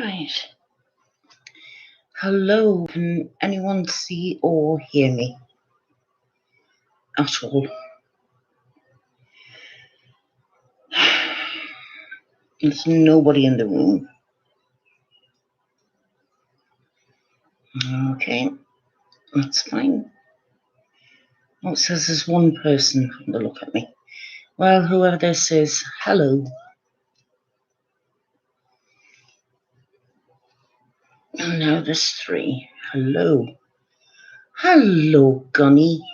Right. Hello. Can anyone see or hear me at all? There's nobody in the room. Okay, that's fine. Oh, it says there's one person having a look at me. Well, whoever this is, hello. Oh, now there's three. Hello. Hello, Gunny.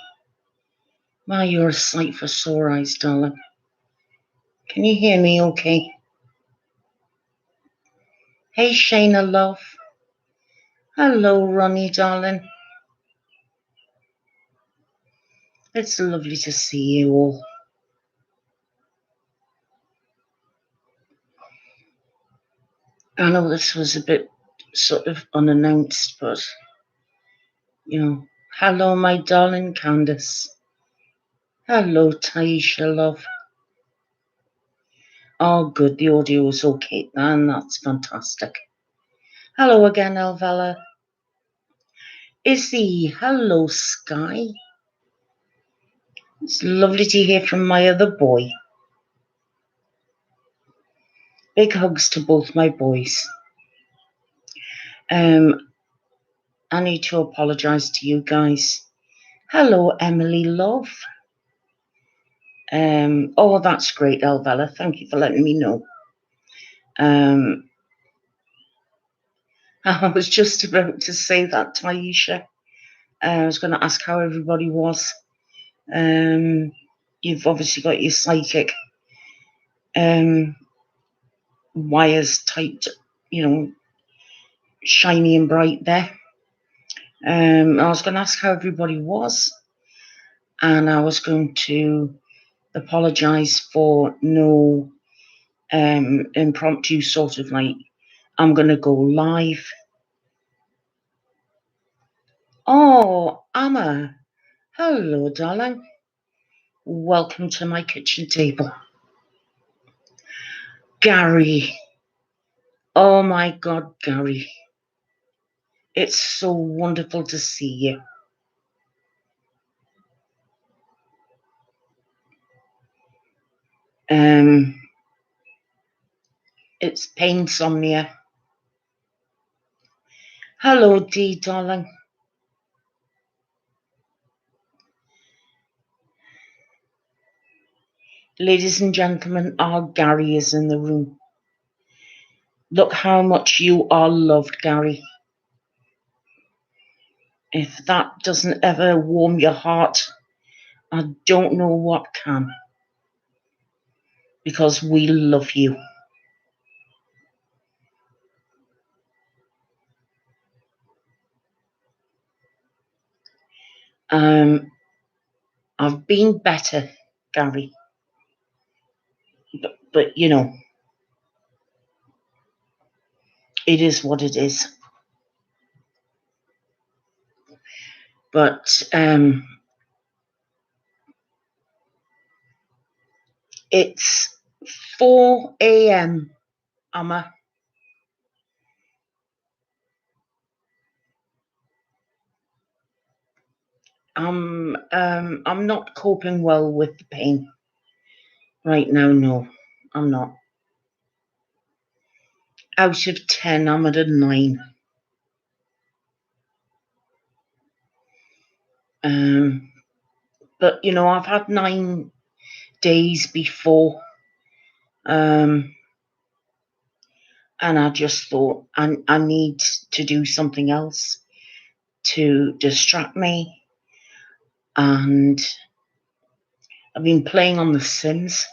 Wow, you're a sight for sore eyes, darling. Can you hear me okay? Hey, Shayna, love. Hello, Ronnie, darling. It's lovely to see you all. I know this was a bit sort of unannounced, but, you know, hello, my darling Candace. Hello, Taisha, love. Oh, good, the audio is okay, and that's fantastic. Hello again, Elvella. Izzy, hello, Sky. It's lovely to hear from my other boy. Big hugs to both my boys. I need to apologise to you guys. Hello, Emily, love. Oh, that's great, Elvella. Thank you for letting me know. I was just about to say that, Taisha. I was going to ask how everybody was. You've obviously got your psychic wires typed, shiny and bright there. I was going to ask how everybody was, and I was going to apologise for no impromptu sort of like, I'm going to go live. Oh, Amma. Hello, darling. Welcome to my kitchen table. Gary. Oh my God, Gary. It's so wonderful to see you. It's Painsomnia. Hello, Dee, darling. Ladies and gentlemen, our Gary is in the room. Look how much you are loved, Gary. If that doesn't ever warm your heart, I don't know what can. Because we love you. I've been better, Gary. But you know, it is what it is. But it's 4 a.m., Amma. I'm not coping well with the pain right now. No, I'm not. Out of 10, I'm at a 9. But you know, I've had 9 days before, and I just thought I need to do something else to distract me. And I've been playing on The Sims,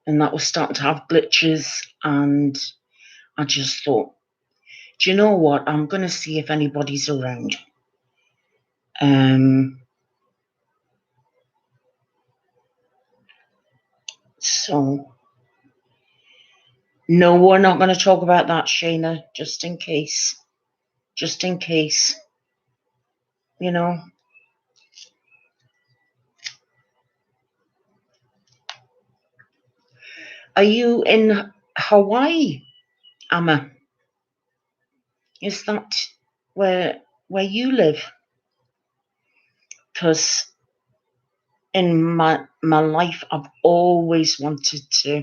and that was starting to have glitches, and I just thought, do you know what? I'm going to see if anybody's around. So, no, we're not going to talk about that, Shayna, just in case. Just in case. You know. Are you in Hawaii, Amma, is that where you live? Because in my life, I've always wanted to.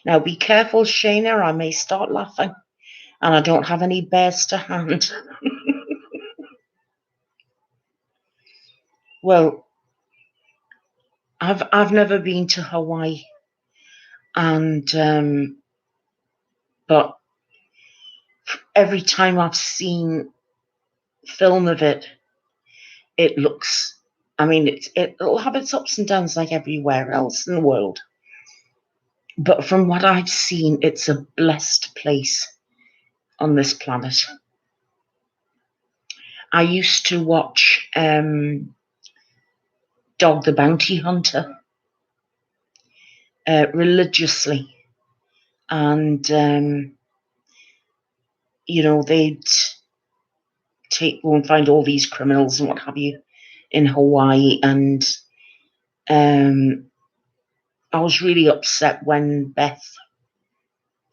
Now, be careful, Shayna. I may start laughing, and I don't have any bears to hand. Well, I've never been to Hawaii, and but every time I've seen film of it, it looks. I mean, it'll have its ups and downs like everywhere else in the world. But from what I've seen, it's a blessed place on this planet. I used to watch Dog the Bounty Hunter religiously, and they'd go and find all these criminals and what have you in Hawaii, and I was really upset when Beth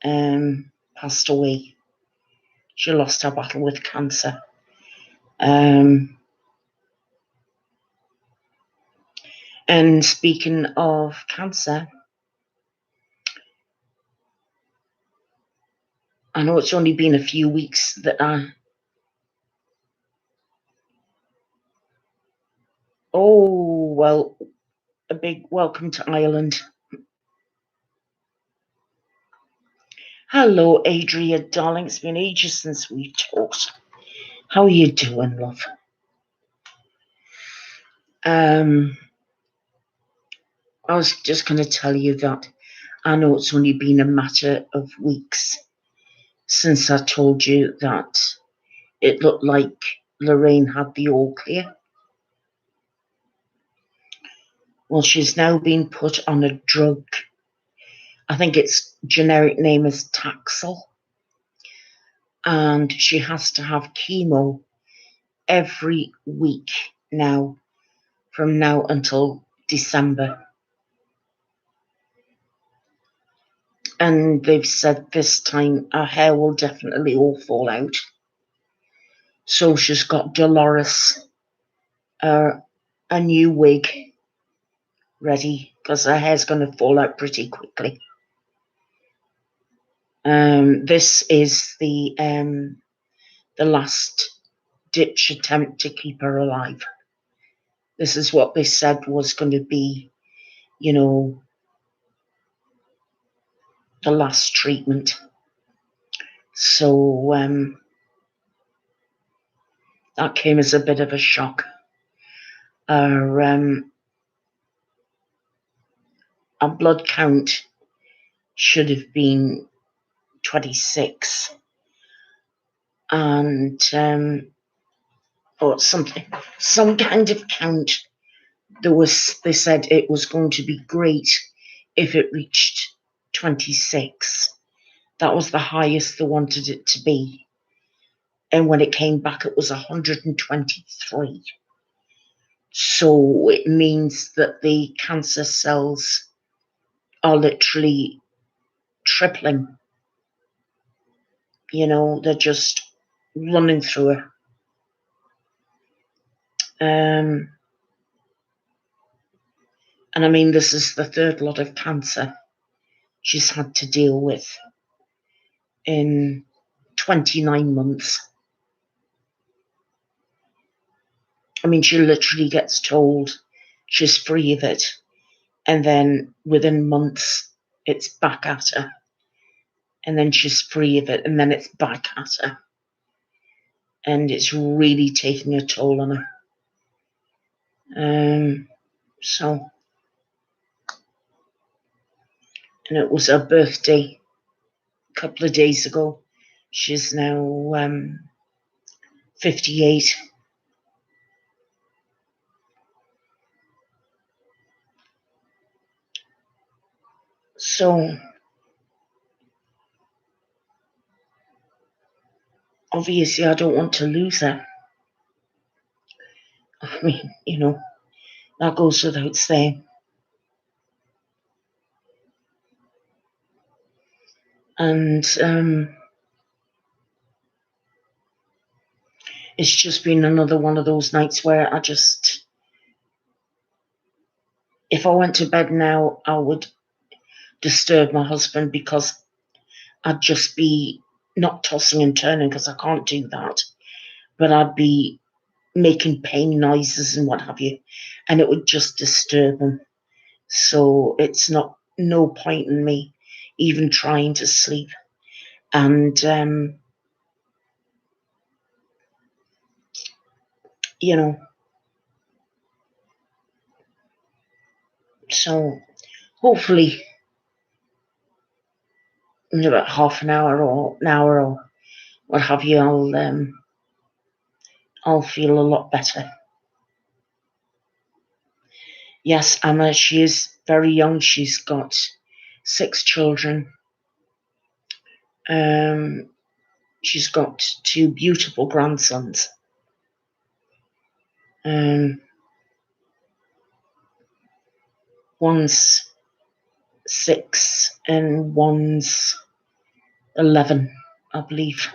passed away. She lost her battle with cancer. And speaking of cancer, I know it's only been a few weeks that a big welcome to Ireland. Hello, Adria, darling. It's been ages since we talked. How are you doing, love? I was just going to tell you that I know it's only been a matter of weeks since I told you that it looked like Lorraine had the all clear. Well, she's now been put on a drug. I think its generic name is Taxol. And she has to have chemo every week now, from now until December. And they've said this time her hair will definitely all fall out. So she's got Dolores a new wig ready, because her hair's going to fall out pretty quickly. This is the last ditch attempt to keep her alive. This is what they said was going to be, the last treatment. So that came as a bit of a shock. Our blood count should have been 26, and or something, some kind of count. They said it was going to be great if it reached 26. That was the highest they wanted it to be. And when it came back, it was 123. So it means that the cancer cells are literally tripling. They're just running through her. And I mean, this is the third lot of cancer she's had to deal with in 29 months. I mean, she literally gets told she's free of it, and then within months, it's back at her. And then she's free of it, and then it's back at her. And it's really taking a toll on her. And it was her birthday a couple of days ago. She's now 58. So obviously I don't want to lose her. I mean, that goes without saying. And it's just been another one of those nights where if I went to bed now, I would disturb my husband because I'd just be not tossing and turning because I can't do that, but I'd be making pain noises and what have you, and it would just disturb him. So it's no point in me even trying to sleep. And you know, so hopefully in about half an hour or an hour or what have you, I'll feel a lot better. Yes, Emma, she is very young. She's got 6 children. She's got 2 beautiful grandsons. One's 6 and one's 11, I believe.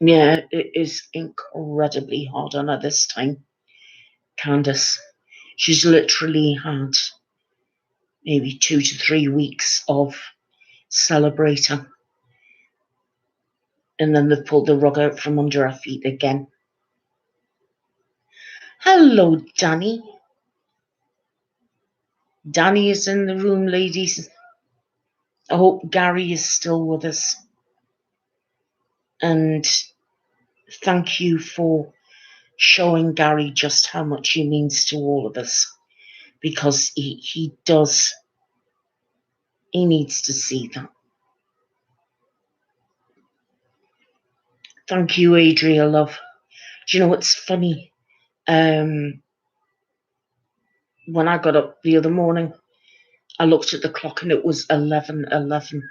Yeah, it is incredibly hard on her this time, Candace. She's literally had maybe 2 to 3 weeks of celebrating, and then they've pulled the rug out from under her feet again. Hello, Danny. Danny is in the room, ladies. I hope Gary is still with us. And thank you for showing Gary just how much he means to all of us, because he needs to see that. Thank you, Adria, love. Do you know what's funny? When I got up the other morning, I looked at the clock and it was 11:11.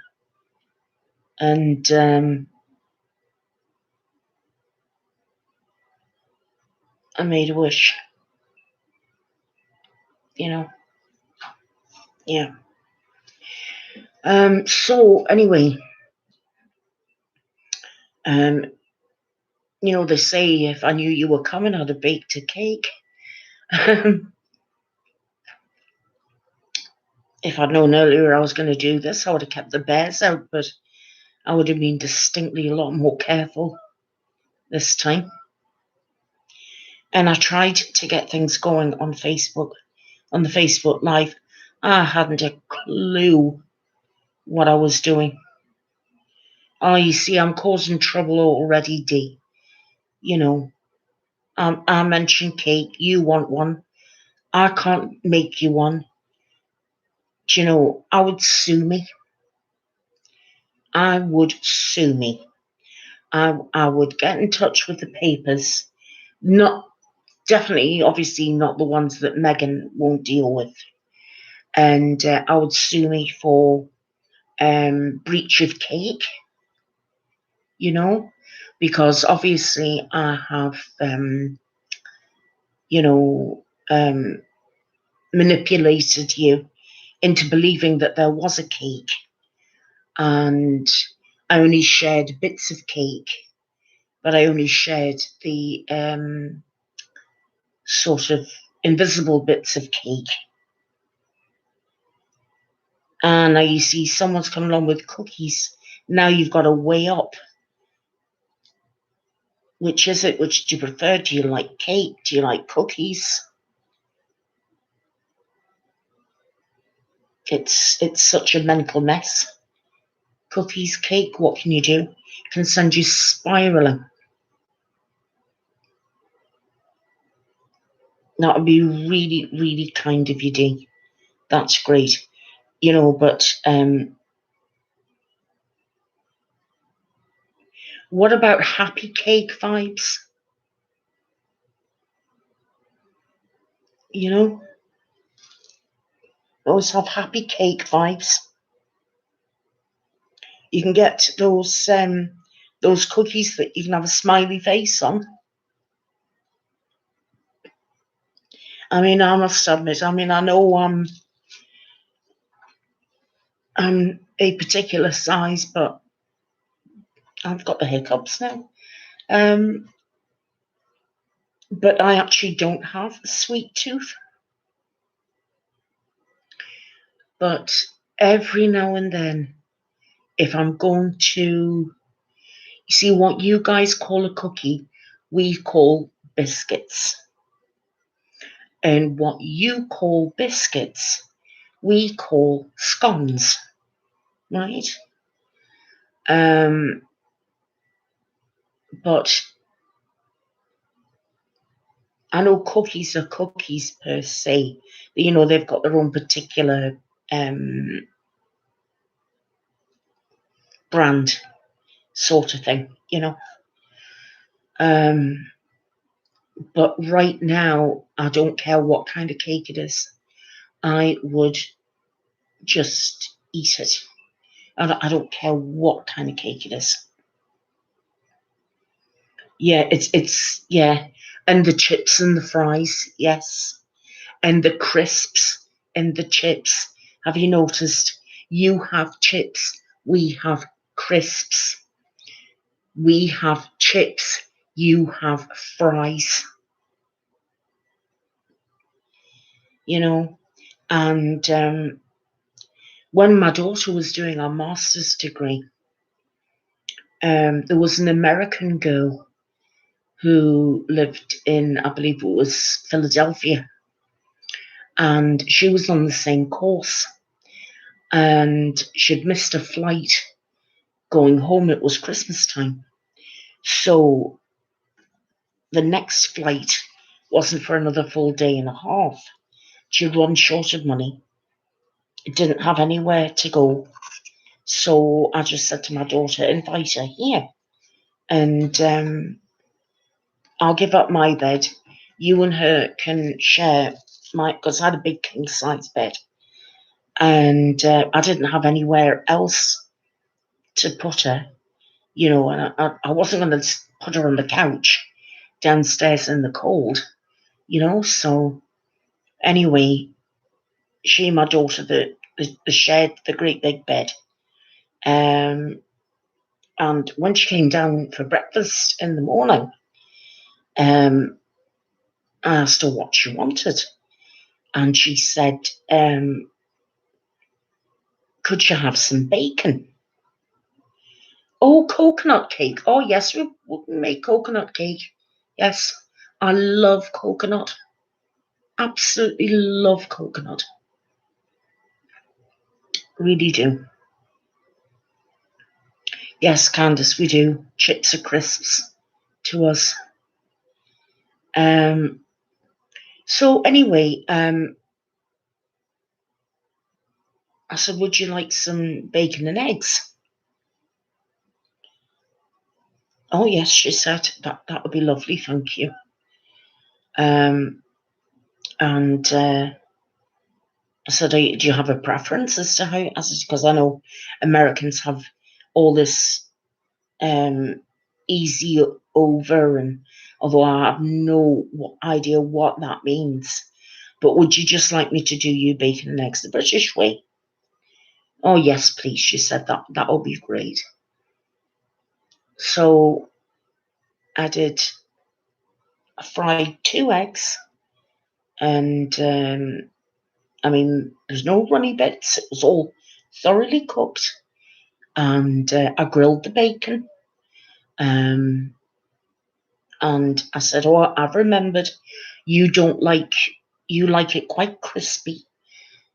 And I made a wish. You know? Yeah. So anyway, you know, they say if I knew you were coming, I'd have baked a cake. If I'd known earlier I was going to do this, I would have kept the bears out, but I would have been distinctly a lot more careful this time. And I tried to get things going on Facebook, on the Facebook Live. I hadn't a clue what I was doing. Oh, you see, I'm causing trouble already, Dee. You know, I mentioned cake, you want one. I can't make you one. Do you know, I would sue me. I would sue me. I would get in touch with the papers. Definitely, obviously not the ones that Megan won't deal with. And I would sue me for breach of cake, you know, because obviously I have, you know, manipulated you into believing that there was a cake, and I only shared bits of cake, but I only shared the sort of invisible bits of cake. And now you see someone's coming along with cookies. Now you've got to weigh up. Which is it? Which do you prefer? Do you like cake? Do you like cookies? It's such a mental mess. Cookies, cake, what can you do? It can send you spiraling. That would be really, really kind of you, Dee. That's great. You know, but what about happy cake vibes? You know, always have happy cake vibes. You can get those cookies that you can have a smiley face on. I mean, I must admit, I mean, I know I'm a particular size, but I've got the hiccups now. But I actually don't have a sweet tooth. But every now and then, if I'm going to, you see what you guys call a cookie, we call biscuits. And what you call biscuits, we call scones, right? But I know cookies are cookies per se. You know, they've got their own particular brand sort of thing, you know. But right now, I don't care what kind of cake it is. I would just eat it. I don't care what kind of cake it is. Yeah, it's yeah, and the chips and the fries, yes, and the crisps and the chips. Have you noticed? You have chips, we have crisps. We have chips, you have fries. You know, and when my daughter was doing her master's degree, there was an American girl who lived in, I believe it was Philadelphia, and she was on the same course, and she'd missed a flight going home. It was Christmas time, so the next flight wasn't for another full day and a half. She'd run short of money, didn't have anywhere to go, so I just said to my daughter, invite her here, and I'll give up my bed. You and her can share my, because I had a big king size bed, and I didn't have anywhere else to put her, you know, and I wasn't going to put her on the couch downstairs in the cold, you know. So anyway, she and my daughter, the shared the great big bed. And when she came down for breakfast in the morning, I asked her what she wanted, and she said, could you have some bacon? Oh, coconut cake. Oh, yes, we make coconut cake. Yes, I love coconut. Absolutely love coconut. Really do. Yes, Candice, we do. Chips or crisps to us. So anyway, I said, would you like some bacon and eggs? Oh, yes, she said, that would be lovely, thank you. And I said, do you have a preference as to how? I said, because I know Americans have all this easy over, and although I have no idea what that means, but would you just like me to do you bacon and eggs the British way? Oh, yes, please, she said, that will be great. So I did. I fried 2 eggs, and I mean, there's no runny bits. It was all thoroughly cooked, and I grilled the bacon. And I said, "Oh, I've remembered. You don't like you like it quite crispy,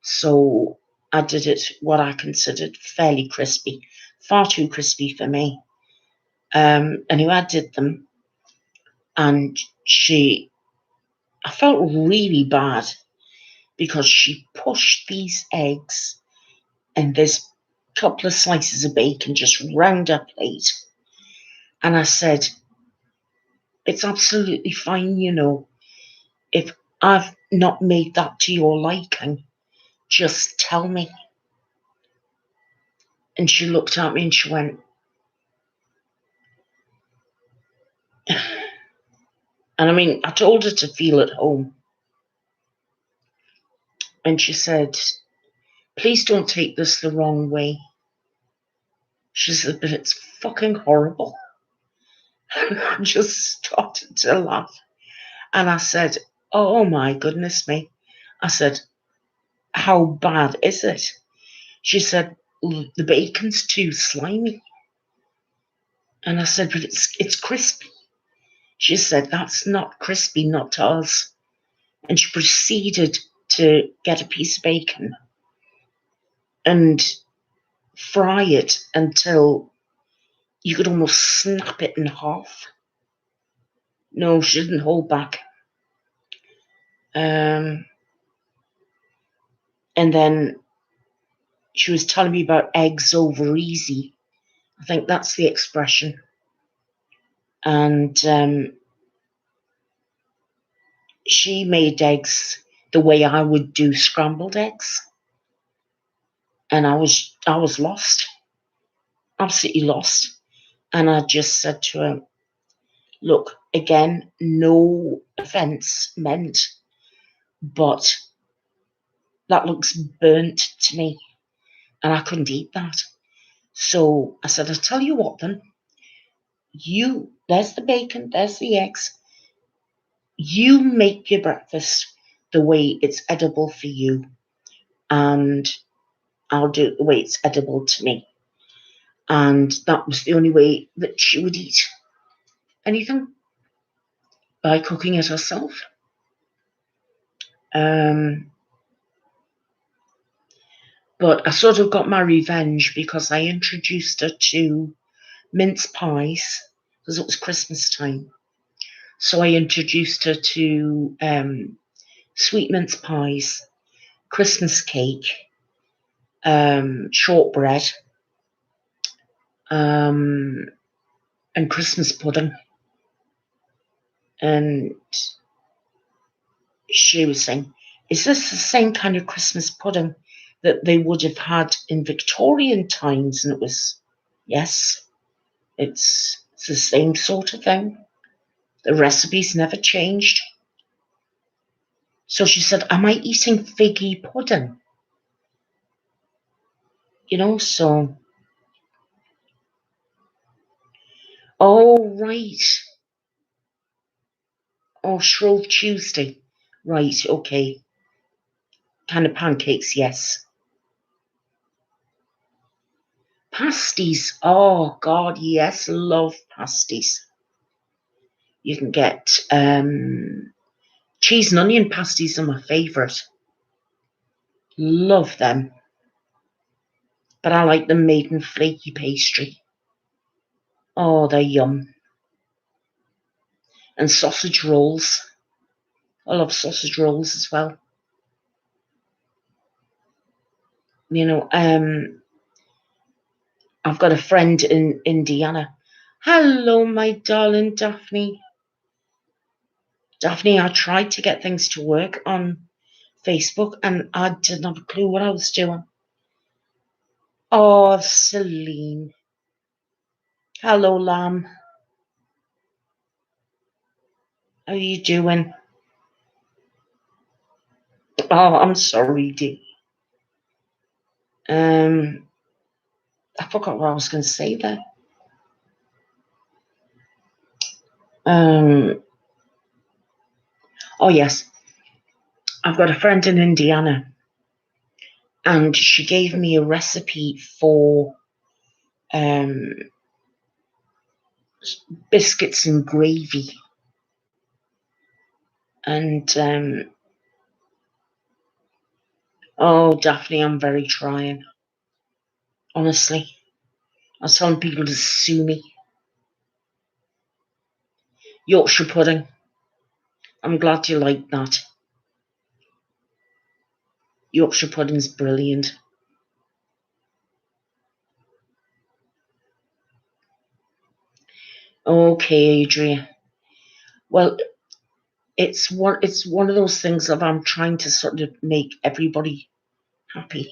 so I did it what I considered fairly crispy, far too crispy for me." Anyway, I did them, and I felt really bad because she pushed these eggs and this couple of slices of bacon just round her plate. And I said, it's absolutely fine, you know, if I've not made that to your liking, just tell me. And she looked at me and she went, and I mean, I told her to feel at home. And she said, please don't take this the wrong way. She said, but it's fucking horrible. And I just started to laugh. And I said, oh my goodness me. I said, how bad is it? She said, the bacon's too slimy. And I said, but it's crispy. She said, that's not crispy, not to us. And she proceeded to get a piece of bacon and fry it until you could almost snap it in half. No, she didn't hold back. And then she was telling me about eggs over easy. I think that's the expression. And she made eggs the way I would do scrambled eggs. And I was lost, absolutely lost. And I just said to her, look, again, no offense meant, but that looks burnt to me. And I couldn't eat that. So I said, I'll tell you what then. There's the bacon, there's the eggs. You make your breakfast the way it's edible for you. And I'll do it the way it's edible to me. And that was the only way that she would eat anything, by cooking it herself. But I sort of got my revenge because I introduced her to mince pies because it was Christmas time. So I introduced her to sweet mince pies, Christmas cake, shortbread, and Christmas pudding. And she was saying, is this the same kind of Christmas pudding that they would have had in Victorian times? And it was, yes, it's the same sort of thing. The recipe's never changed. So she said, am I eating figgy pudding? So, oh, right. Oh, Shrove Tuesday. Right, okay. Kind of pancakes, yes. Pasties. Oh, God, yes. Love pasties. You can get cheese and onion pasties are my favourite. Love them. But I like them made in flaky pastry. Oh, they're yum. And sausage rolls. I love sausage rolls as well. I've got a friend in Indiana. Hello, my darling Daphne. Daphne, I tried to get things to work on Facebook and I didn't have a clue what I was doing. Oh, Celine. Hello, lamb. How are you doing? Oh, I'm sorry, dear. I forgot what I was going to say there. Oh, yes. I've got a friend in Indiana and she gave me a recipe for biscuits and gravy. And, oh, Daphne, I'm very trying. Honestly. I was telling people to sue me. Yorkshire pudding. I'm glad you like that. Yorkshire pudding's brilliant. Okay, Adria. Well, it's one of those things that I'm trying to sort of make everybody happy.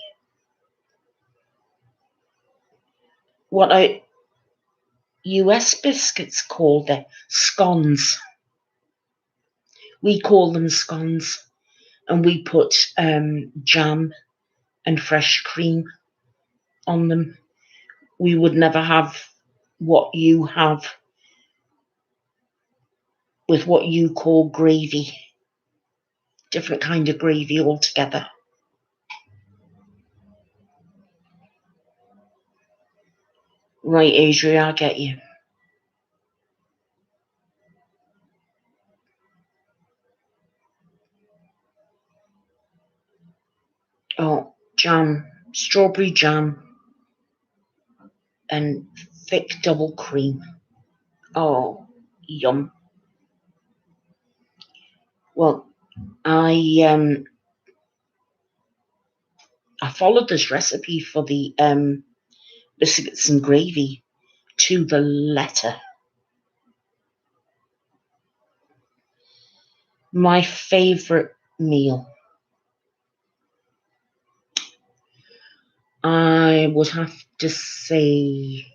What US biscuits call the scones. We call them scones. and we put jam and fresh cream on them. We would never have what you have with what you call gravy. Different kind of gravy altogether. Right, Adria, I get you. Oh, jam, strawberry jam and thick double cream. Oh, yum. Well, I followed this recipe for the biscuits and gravy to the letter. My favourite meal, I would have to say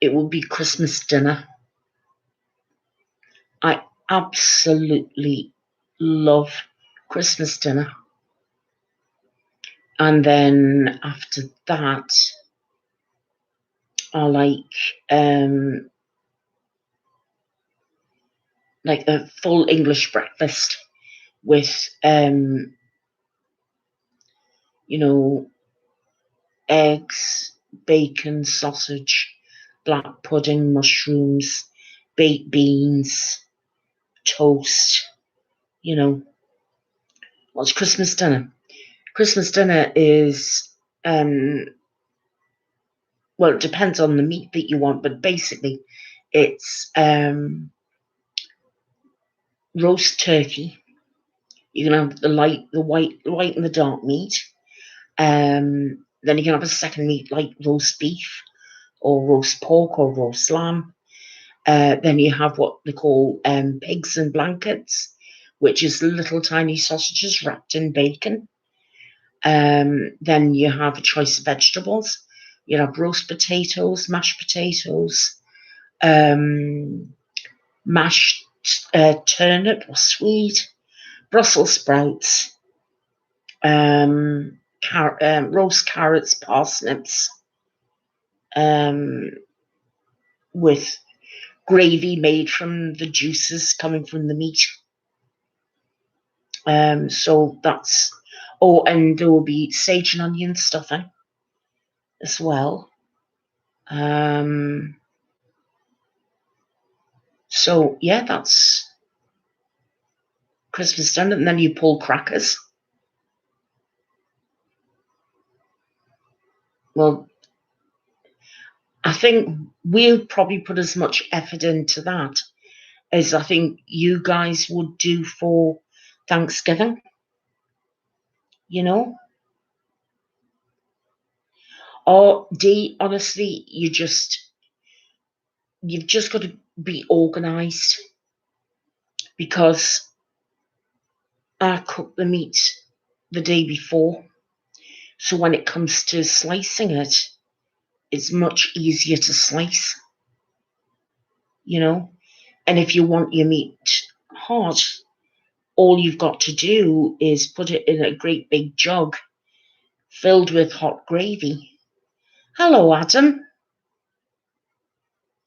it would be Christmas dinner. I absolutely love Christmas dinner. And then after that, I like a full English breakfast with eggs, bacon, sausage, black pudding, mushrooms, baked beans, toast. What's Christmas dinner? Christmas dinner is well, it depends on the meat that you want, but basically it's roast turkey. You can have the white and the dark meat. Then you can have a second meat like roast beef or roast pork or roast lamb. Then you have what they call pigs in blankets, which is little tiny sausages wrapped in bacon. Then you have a choice of vegetables. You have roast potatoes, mashed potatoes, mashed turnip or sweet, Brussels sprouts, roast carrots, parsnips, with gravy made from the juices coming from the meat. So that's, and there will be sage and onion stuffing as well. So yeah, that's Christmas dinner, and then you pull crackers. Well, I think we'll probably put as much effort into that as I think you guys would do for Thanksgiving. Or Dee, honestly, you've just got to be organised, because I cook the meat the day before, so when it comes to slicing it, it's much easier to slice. And if you want your meat hot, all you've got to do is put it in a great big jug filled with hot gravy. Hello, Adam.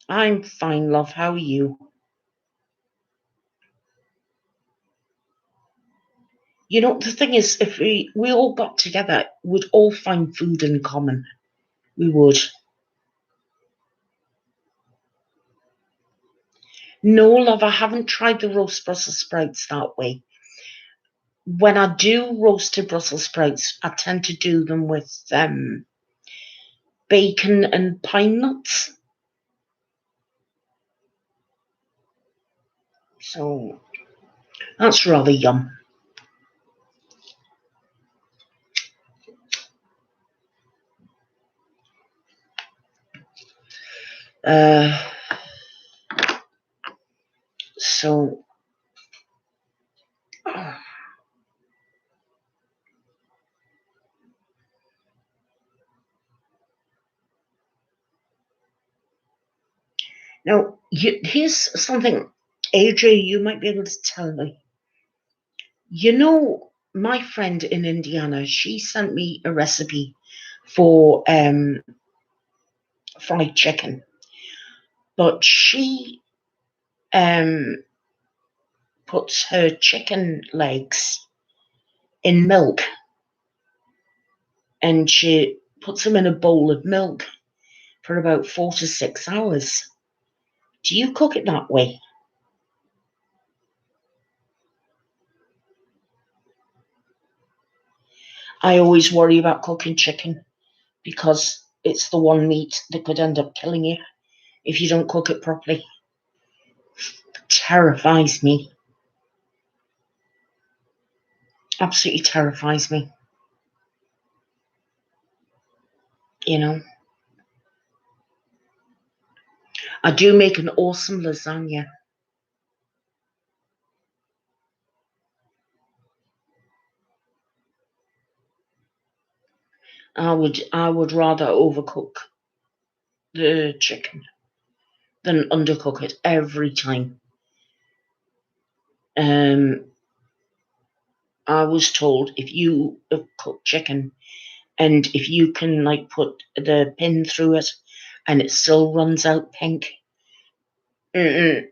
I'm fine, love. How are you? The thing is, if we all got together, we'd all find food in common. We would. No, love, I haven't tried the roast Brussels sprouts that way. When I do roasted Brussels sprouts, I tend to do them with bacon and pine nuts. So that's rather yum. So now here's something, Adria, you might be able to tell me. You know, my friend in Indiana, she sent me a recipe for fried chicken, but she um, puts her chicken legs in milk, and she puts them in a bowl of milk for about 4 to 6 hours. Do you cook it that way? I always worry about cooking chicken because it's the one meat that could end up killing you if you don't cook it properly. Terrifies me. Absolutely terrifies me. You know, I do make an awesome lasagna. I would rather overcook the chicken than undercook it every time. Um, I was told if you cook chicken and if you can like put the pin through it and it still runs out pink, mm-mm,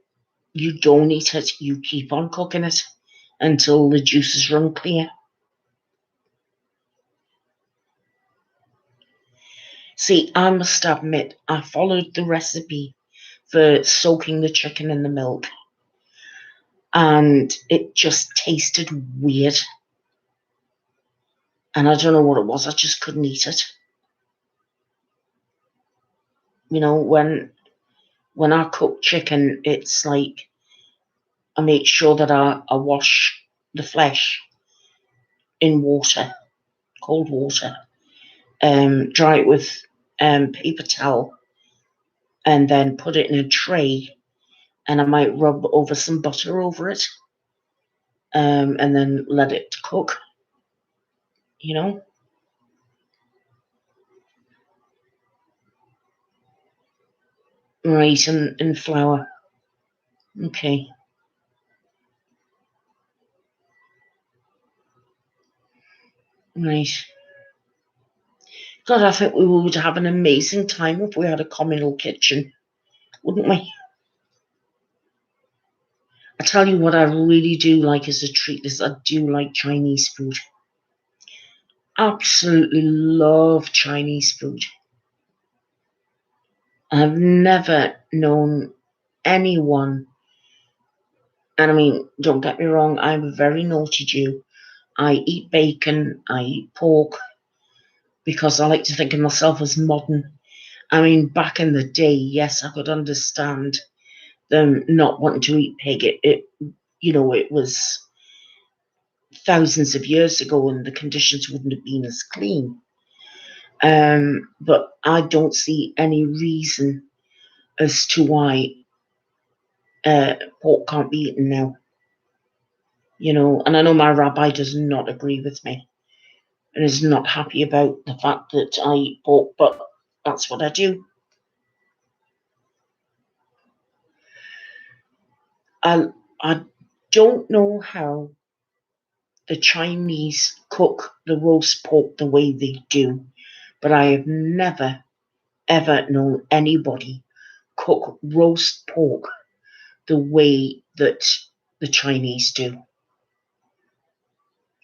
you don't eat it. You keep on cooking it until the juices run clear. See, I must admit, I followed the recipe for soaking the chicken in the milk, and it just tasted weird. And I don't know what it was. I just couldn't eat it. You know, when I cook chicken, it's like I make sure that I wash the flesh in water, cold water, dry it with paper towel, and then put it in a tray. And I might rub over some butter over it, and then let it cook. You know, right? And flour. Okay, right. God, I think we would have an amazing time if we had a communal kitchen, wouldn't we? I tell you what I really do like as a treat is I do like Chinese food. Absolutely love Chinese food. I've never known anyone, and I mean, don't get me wrong, I'm a very naughty Jew. I eat bacon, I eat pork because I like to think of myself as modern. I mean, back in the day, yes, I could understand them not wanting to eat pig. It was thousands of years ago and the conditions wouldn't have been as clean. But I don't see any reason as to why pork can't be eaten now. And I know my rabbi does not agree with me and is not happy about the fact that I eat pork, but that's what I do. I don't know how the Chinese cook the roast pork the way they do, but I have never ever known anybody cook roast pork the way that the Chinese do,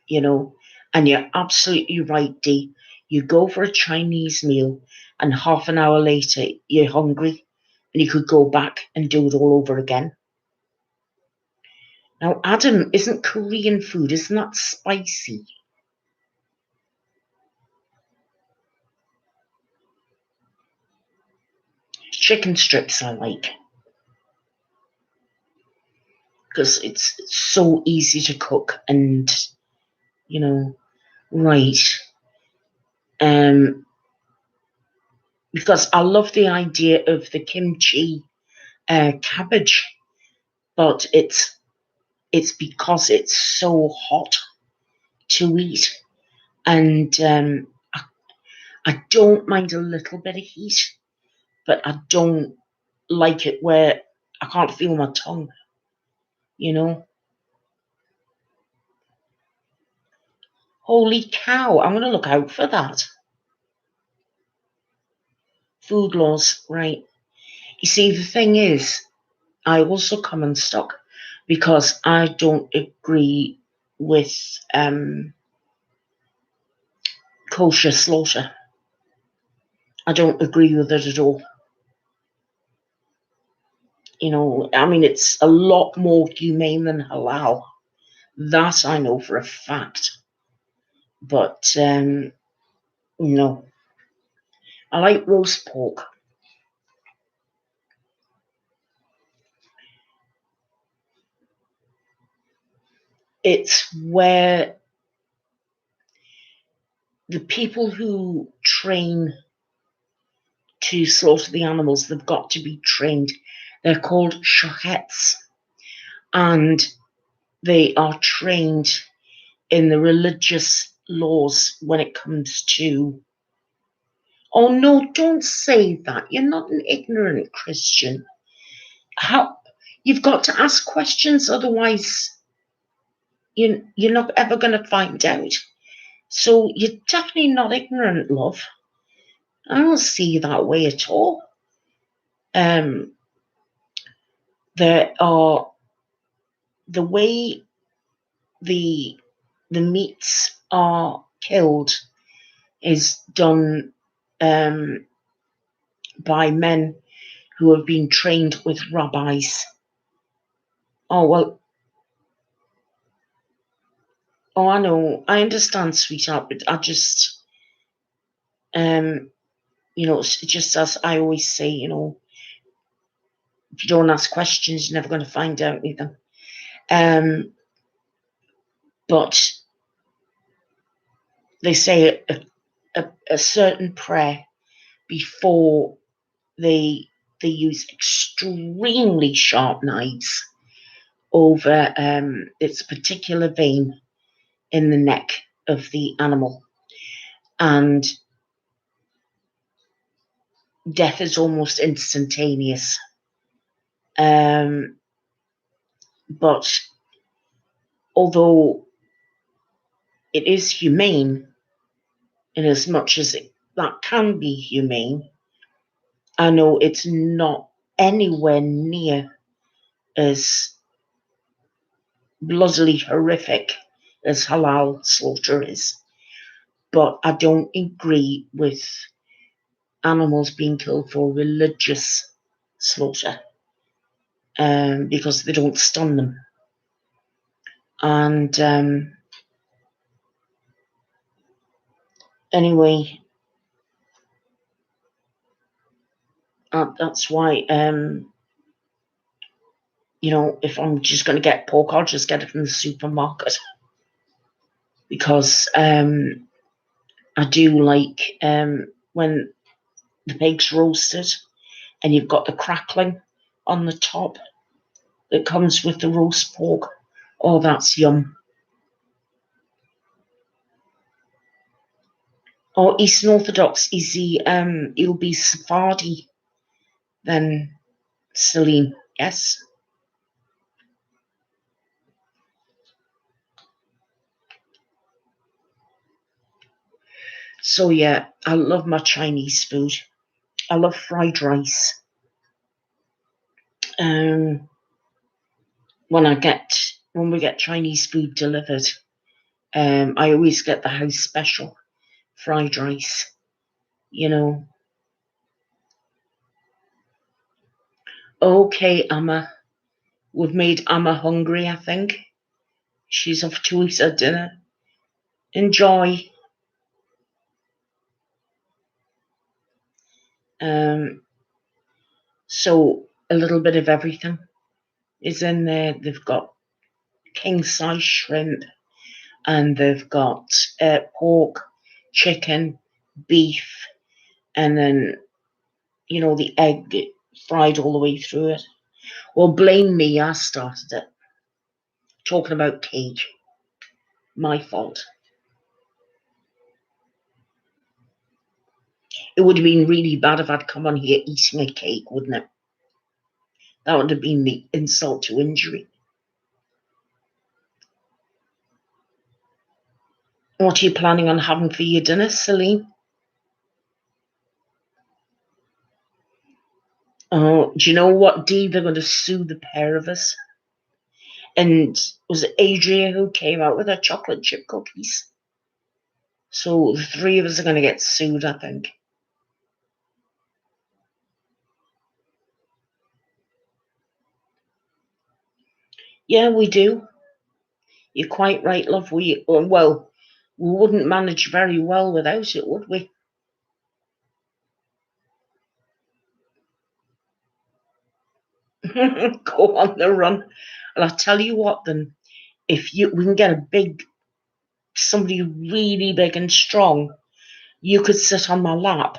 you know. And you're absolutely right, Dee. You go for a Chinese meal, and half an hour later, you're hungry, and you could go back and do it all over again. Now, Adam, isn't Korean food, isn't that spicy? Chicken strips I like, because it's so easy to cook and, you know, right. Um, because I love the idea of the kimchi cabbage, but it's because it's so hot to eat, and I don't mind a little bit of heat, but I don't like it where I can't feel my tongue. You know, Holy cow, I'm going to look out for that. Food laws, right. You see, the thing is, I also come in stock because I don't agree with kosher slaughter. I don't agree with it at all. You know, I mean, it's a lot more humane than halal. That I know for a fact. But, no. I like roast pork. It's where the people who train to slaughter the animals, they've got to be trained. They're called shochetts. And they are trained in the religious laws when it comes to. Oh no, don't say that. You're not an ignorant Christian. How you've got to ask questions, otherwise you're not ever going to find out. So you're definitely not ignorant, love. I don't see you that way at all. There are the way the meats are killed is done by men who have been trained with rabbis. Oh, well, oh, I know, I understand, sweetheart, but I just, just as I always say, if you don't ask questions, you're never going to find out anything. But they say a certain prayer before they use extremely sharp knives over its particular vein in the neck of the animal, and death is almost instantaneous. But although it is humane, in as much as that can be humane, I know it's not anywhere near as bloodily horrific as halal slaughter is. But I don't agree with animals being killed for religious slaughter, because they don't stun them. And anyway, that's why, if I'm just going to get pork, I'll just get it from the supermarket. Because I do like when the pig's roasted and you've got the crackling on the top that comes with the roast pork. Oh, that's yum. Or Eastern Orthodox, is he'll be Sephardi then, Celine, yes? So yeah, I love my Chinese food. I love fried rice. When we get Chinese food delivered, I always get the house special fried rice. Okay, Amma. We've made Amma hungry, I think. She's off to eat her dinner. Enjoy. So a little bit of everything is in there. They've got king size shrimp, and they've got pork, chicken, beef, and then the egg fried all the way through it. Well, blame me, I started it. Talking about cake. My fault. It would have been really bad if I'd come on here eating a cake, wouldn't it? That would have been the insult to injury. What are you planning on having for your dinner, Celine? Oh, do you know what, Dee? They're going to sue the pair of us. And was it Adria who came out with her chocolate chip cookies? So the three of us are going to get sued, I think. Yeah, we do. You're quite right, love. We wouldn't manage very well without it, would we? Go on the run. Well, I'll tell you what then. If we can get somebody really big and strong, you could sit on my lap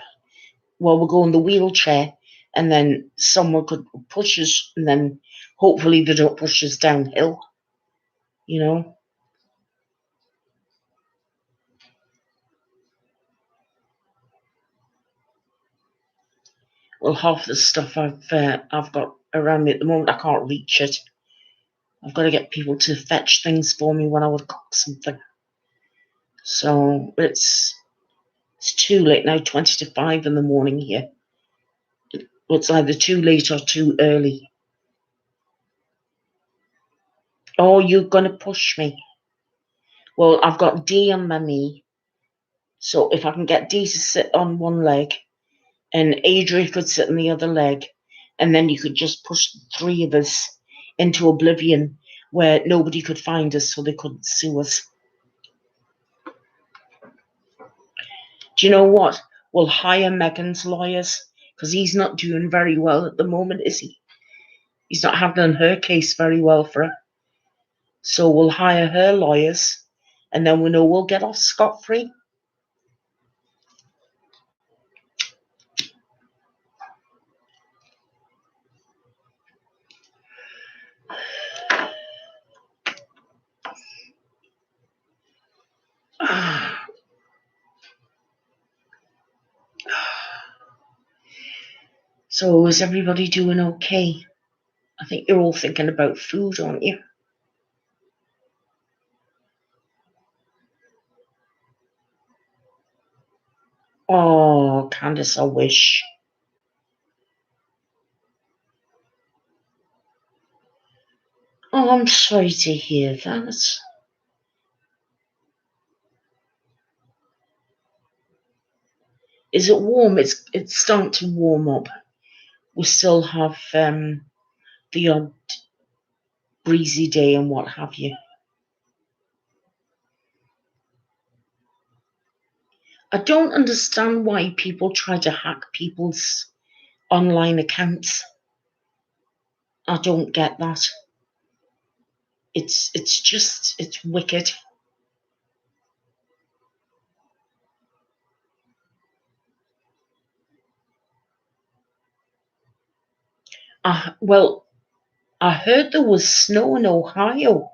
while we go in the wheelchair, and then someone could push us, and then hopefully they don't push us downhill. You know. Well, half the stuff I've got around me at the moment, I can't reach it. I've got to get people to fetch things for me when I would cook something. So it's too late now. 20 to 5 in the morning here. It's either too late or too early. Oh, you're gonna push me. Well, I've got Dee on my knee, so if I can get Dee to sit on one leg, and Adria could sit on the other leg, and then you could just push the three of us into oblivion where nobody could find us, so they couldn't sue us. Do you know what? We'll hire Megan's lawyers, because he's not doing very well at the moment, is he? He's not handling her case very well for her. So we'll hire her lawyers, and then we know we'll get off scot-free. So is everybody doing okay? I think you're all thinking about food, aren't you? Oh, Candice, I wish. Oh, I'm sorry to hear that. Is it warm? It's starting to warm up. We still have the odd breezy day and what have you. I don't understand why people try to hack people's online accounts. I don't get that. It's wicked. Well, I heard there was snow in Ohio.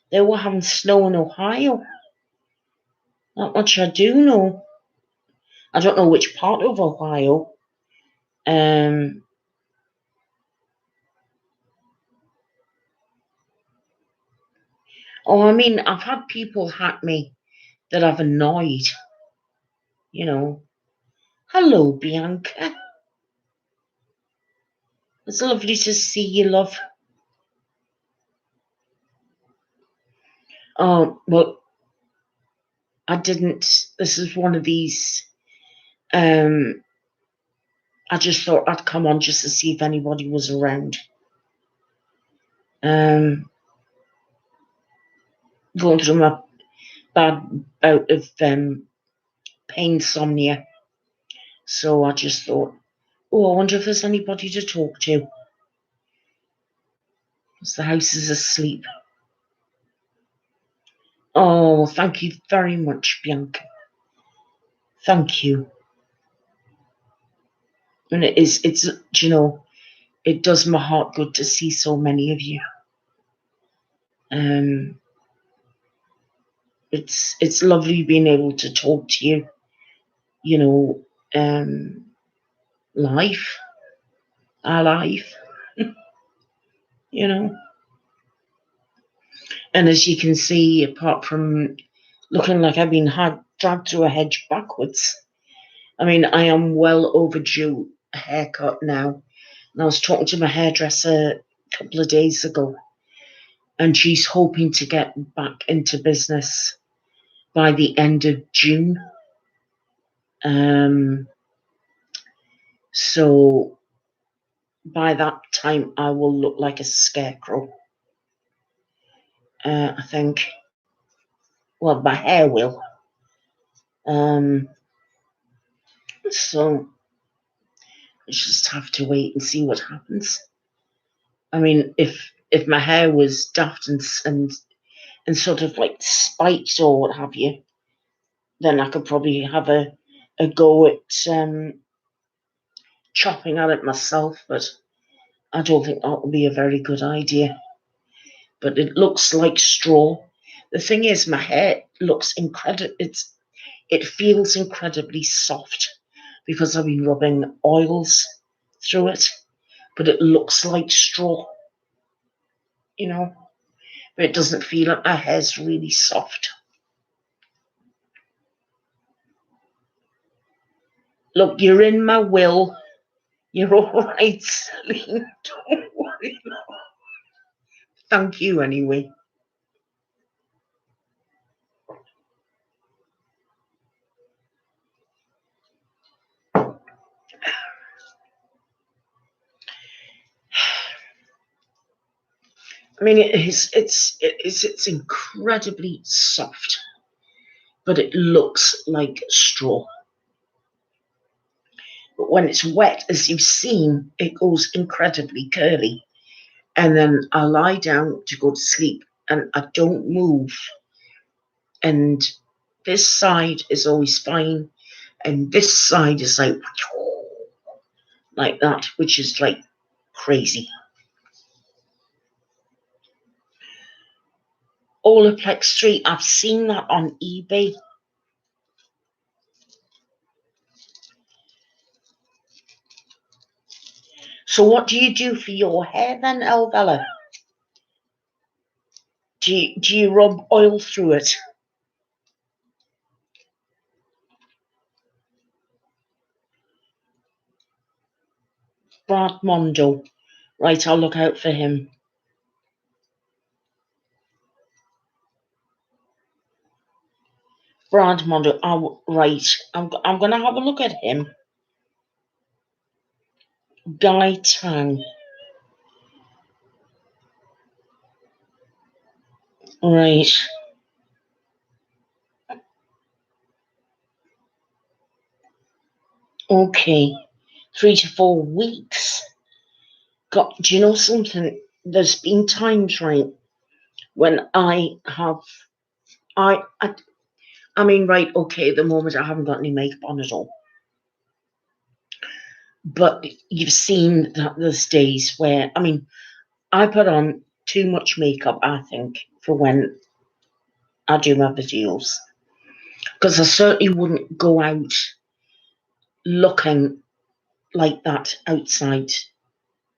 They were having snow in Ohio. Not much I do know. I don't know which part of Ohio. Um, I mean, I've had people hack me that I've annoyed. You know. Hello, Bianca. It's lovely to see you, love. Oh, well, I didn't. This is one of these. Um, I just thought I'd come on just to see if anybody was around. Going through my bad bout of painsomnia. So I just thought, oh, I wonder if there's anybody to talk to. Because the house is asleep. Oh, thank you very much, Bianca. Thank you. And it does my heart good to see so many of you. It's lovely being able to talk to you, you know, life, our life, you know. And as you can see, apart from looking like I've been dragged through a hedge backwards, I mean, I am well overdue a haircut now. And I was talking to my hairdresser a couple of days ago, and she's hoping to get back into business by the end of June. So by that time, I will look like a scarecrow. I think. Well, my hair will. So I just have to wait and see what happens. I mean, if my hair was daft and sort of like spiked or what have you, then I could probably have a go at chopping at it myself, but I don't think that would be a very good idea. But it looks like straw. The thing is, my hair looks incredible. It feels incredibly soft because I've been rubbing oils through it, but it looks like straw, you know. But it doesn't feel like my hair's really soft. Look, you're in my will. You're all right, Celine. Don't worry. Thank you anyway. I mean, it's incredibly soft, but it looks like straw. But when it's wet, as you've seen, it goes incredibly curly. And then I lie down to go to sleep, and I don't move. And this side is always fine, and this side is like that, which is like crazy. Olaplex 3, I've seen that on eBay. So what do you do for your hair then, Elvella? Do you rub oil through it? Brad Mondo. Right, I'll look out for him. Brad Mondo. Oh, right. I'm going to have a look at him. Guy Tang. Right. Okay. 3 to 4 weeks. God, do you know something? There's been times, right, when I mean, right, okay, at the moment I haven't got any makeup on at all. But you've seen that there's days where, I mean, I put on too much makeup, I think, for when I do my videos. Because I certainly wouldn't go out looking like that outside,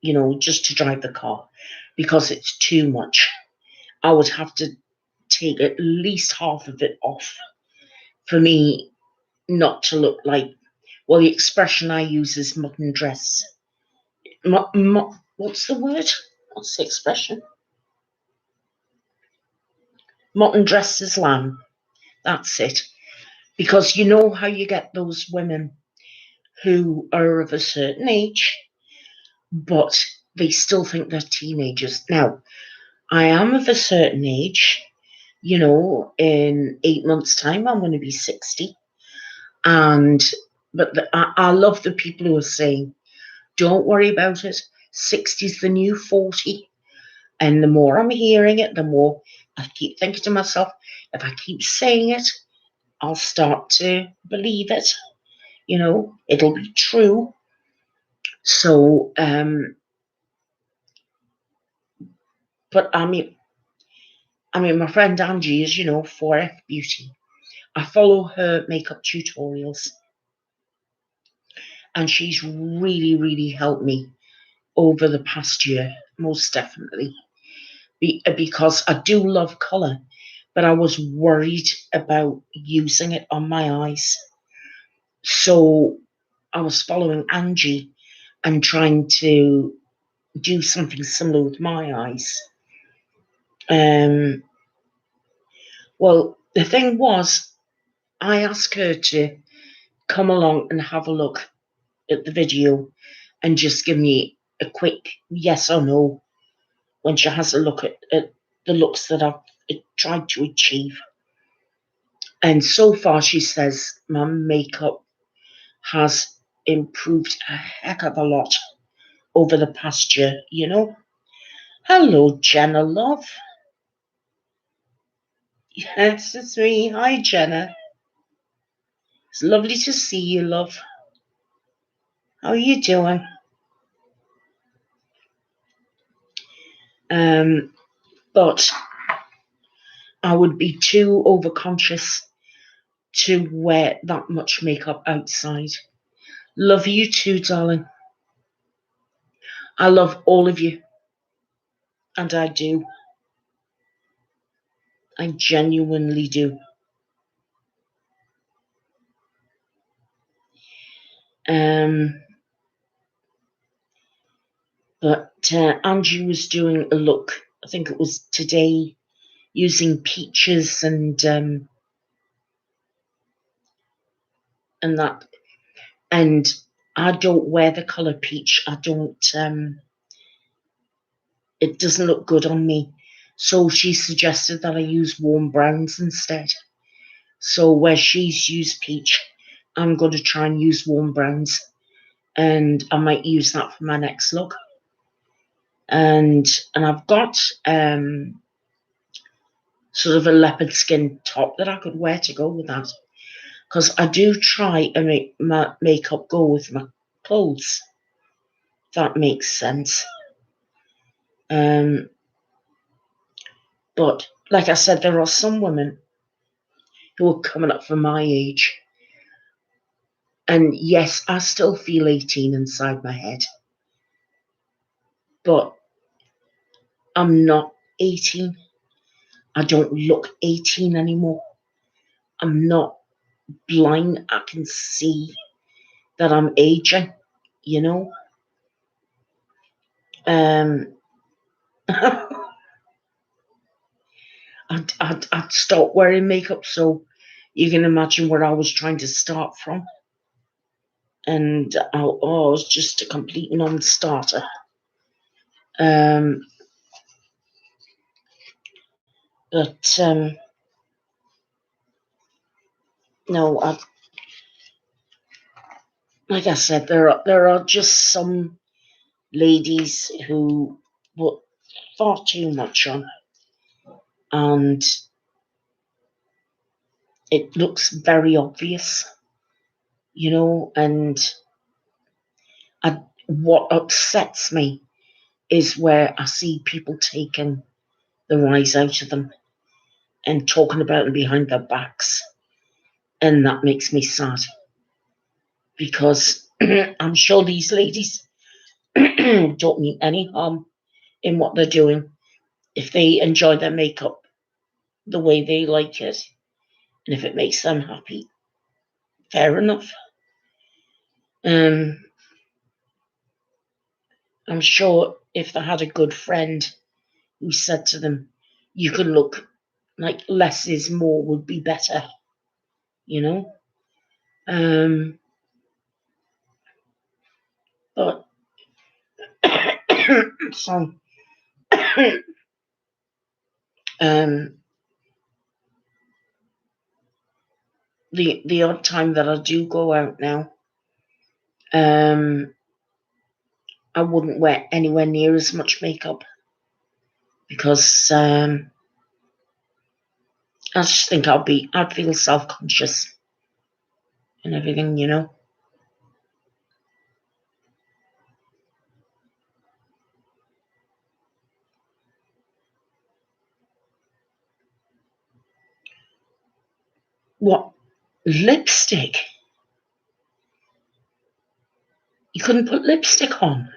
you know, just to drive the car, because it's too much. I would have to take at least half of it off for me not to look like, well, the expression I use is mutton dress. What's the word? What's the expression? Mutton dressed as lamb. That's it. Because you know how you get those women who are of a certain age, but they still think they're teenagers. Now, I am of a certain age, you know, in 8 months' time, I'm going to be 60. But I love the people who are saying, don't worry about it. 60 is the new 40. And the more I'm hearing it, the more I keep thinking to myself, if I keep saying it, I'll start to believe it. You know, it'll be true. So, but I mean, my friend Angie is, you know, 4F Beauty. I follow her makeup tutorials, and she's really, really helped me over the past year, most definitely. because I do love colour, but I was worried about using it on my eyes. So I was following Angie and trying to do something similar with my eyes. Well, the thing was, I asked her to come along and have a look at the video and just give me a quick yes or no when she has a look at the looks that I've tried to achieve. And so far, she says my makeup has improved a heck of a lot over the past year, you know. Hello, Jenna, love. Yes, it's me. Hi, Jenna. It's lovely to see you, love. How are you doing? But I would be too overconscious to wear that much makeup outside. Love you too, darling. I love all of you. And I do. I genuinely do. But Angie was doing a look, I think it was today, using peaches and that. And I don't wear the colour peach. I don't, it doesn't look good on me. So she suggested that I use warm browns instead. So where she's used peach, I'm going to try and use warm browns. And I might use that for my next look. And I've got sort of a leopard skin top that I could wear to go with that. Because I do try and make my makeup go with my clothes. If that makes sense. But like I said, there are some women who are coming up for my age. And yes, I still feel 18 inside my head. But I'm not 18. I don't look 18 anymore. I'm not blind. I can see that I'm aging, you know. I'd stop wearing makeup, so you can imagine where I was trying to start from. And I was just a complete non-starter. But no, like I said, there are just some ladies who put far too much on, and it looks very obvious, you know. And what upsets me is where I see people taking the rise out of them and talking about them behind their backs, and that makes me sad because I'm sure these ladies don't mean any harm in what they're doing if they enjoy their makeup the way they like it, and if it makes them happy, fair enough. I'm sure if they had a good friend who said to them, you can look like less is more would be better, you know. But so the odd time that I do go out now, I wouldn't wear anywhere near as much makeup because I just think I'd feel self-conscious and everything, you know. What? Lipstick? You couldn't put lipstick on?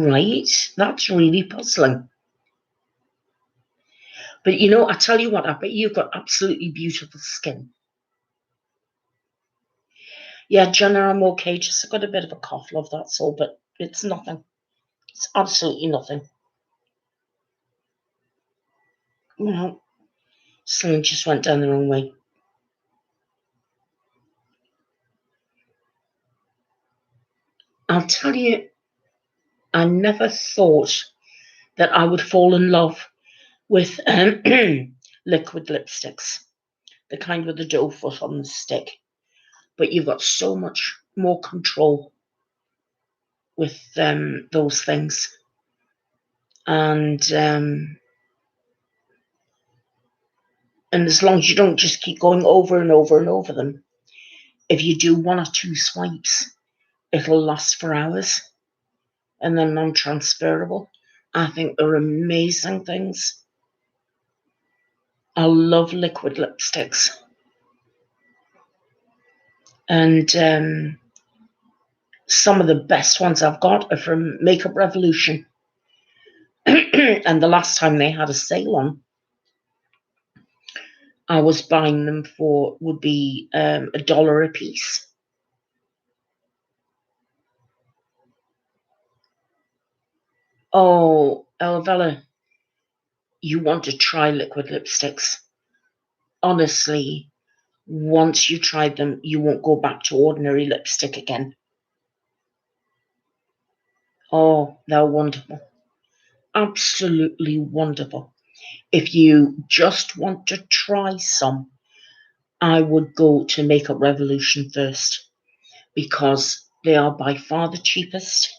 Right? That's really puzzling. But you know, I tell you what, I bet you've got absolutely beautiful skin. Yeah, Jenna, I'm okay. Just got a bit of a cough, love, that's all, but it's nothing. It's absolutely nothing. You know, something just went down the wrong way. I'll tell you, I never thought that I would fall in love with liquid lipsticks, the kind with the doe foot on the stick. But you've got so much more control with those things. And as long as you don't just keep going over and over and over them, if you do one or two swipes, it'll last for hours and they're non-transferable. I think they're amazing things. I love liquid lipsticks. And some of the best ones I've got are from Makeup Revolution. And the last time they had a sale on, I was buying them for, would be $1 a piece. Oh, Elvella, you want to try liquid lipsticks. Honestly, once you tried them, you won't go back to ordinary lipstick again. Oh, they're wonderful. Absolutely wonderful. If you just want to try some, I would go to Makeup Revolution first because they are by far the cheapest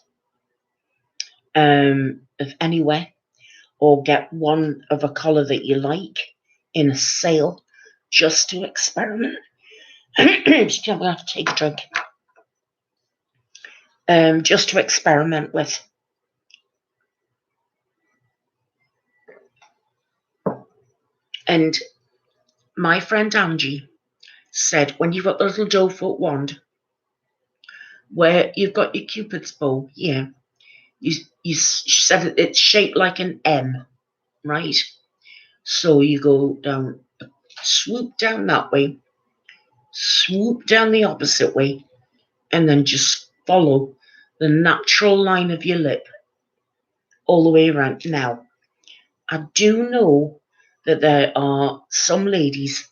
of anywhere, or get one of a colour that you like in a sale just to experiment. Just gonna have to take a drink. Just to experiment with. And my friend Angie said, when you've got the little doe foot wand, where you've got your Cupid's bow here, you said it's shaped like an M, right? So you go down, swoop down that way, swoop down the opposite way, and then just follow the natural line of your lip all the way around. Now, I do know that there are some ladies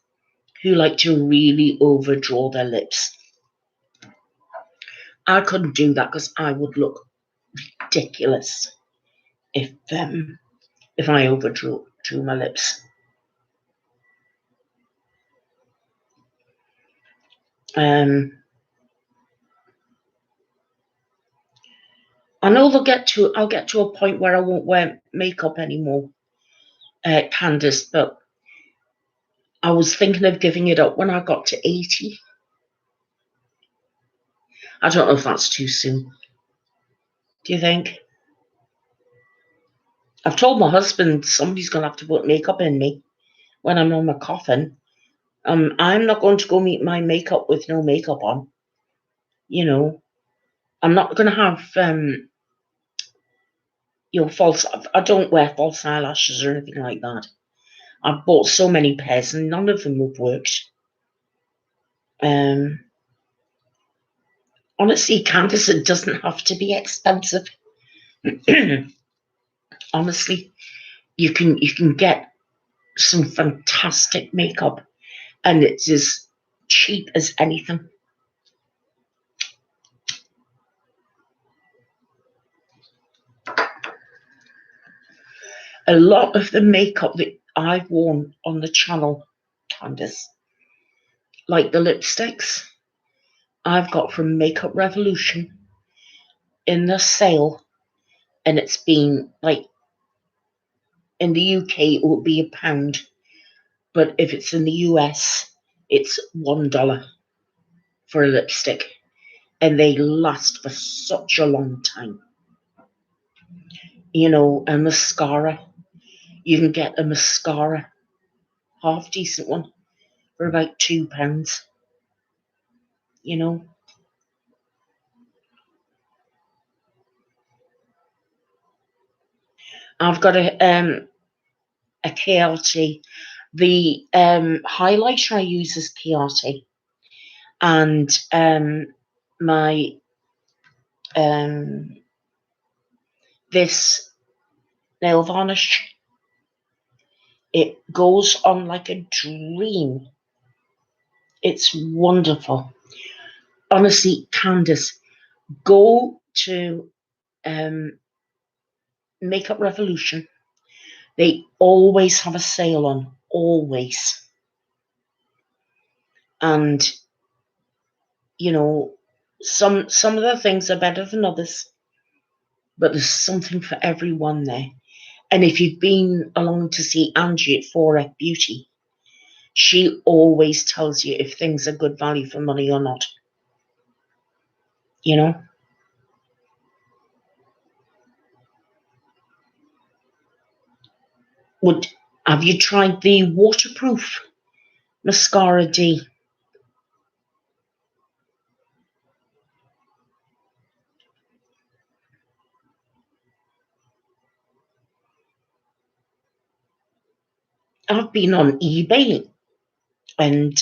who like to really overdraw their lips. I couldn't do that because I would look ridiculous if I overdrew my lips. I know I'll get to a point where I won't wear makeup anymore, Candice, but I was thinking of giving it up when I got to 80. I don't know if that's too soon. Do you think? I've told my husband somebody's going to have to put makeup in me when I'm on my coffin. I'm not going to go meet my makeup with no makeup on. You know, I'm not going to have, false. I don't wear false eyelashes or anything like that. I've bought so many pairs and none of them have worked. Honestly, Candice, it doesn't have to be expensive. Honestly, you can get some fantastic makeup and it's as cheap as anything. A lot of the makeup that I've worn on the channel, Candice, like the lipsticks, I've got from Makeup Revolution in the sale, and it's been like, in the UK it would be £1, but if it's in the US it's $1 for a lipstick, and they last for such a long time. A mascara, you can get a mascara, half decent one, for about £2. I've got a KRT. The highlighter I use is KRT, and my this nail varnish, it goes on like a dream. It's wonderful. Honestly, Candice, go to Makeup Revolution. They always have a sale on, always. And you know, some of the things are better than others, but there's something for everyone there. And if you've been along to see Angie at 4F Beauty, she always tells you if things are good value for money or not. You know? Have you tried the waterproof mascara D? I've been on eBay and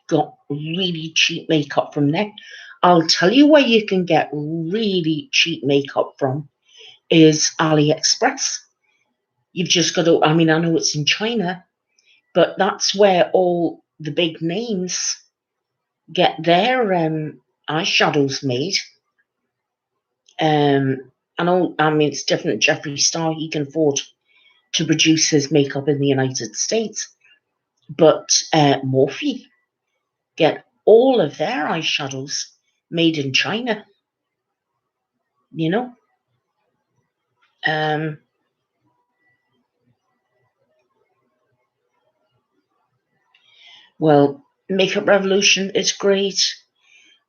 got really cheap makeup from there. I'll tell you where you can get really cheap makeup from is AliExpress. You've just got to, I mean, I know it's in China, but that's where all the big names get their eyeshadows made. I know, I mean, it's different. Jeffree Star, he can afford to produce his makeup in the United States, but Morphe get all of their eyeshadows made in China. You know, well, Makeup Revolution is great.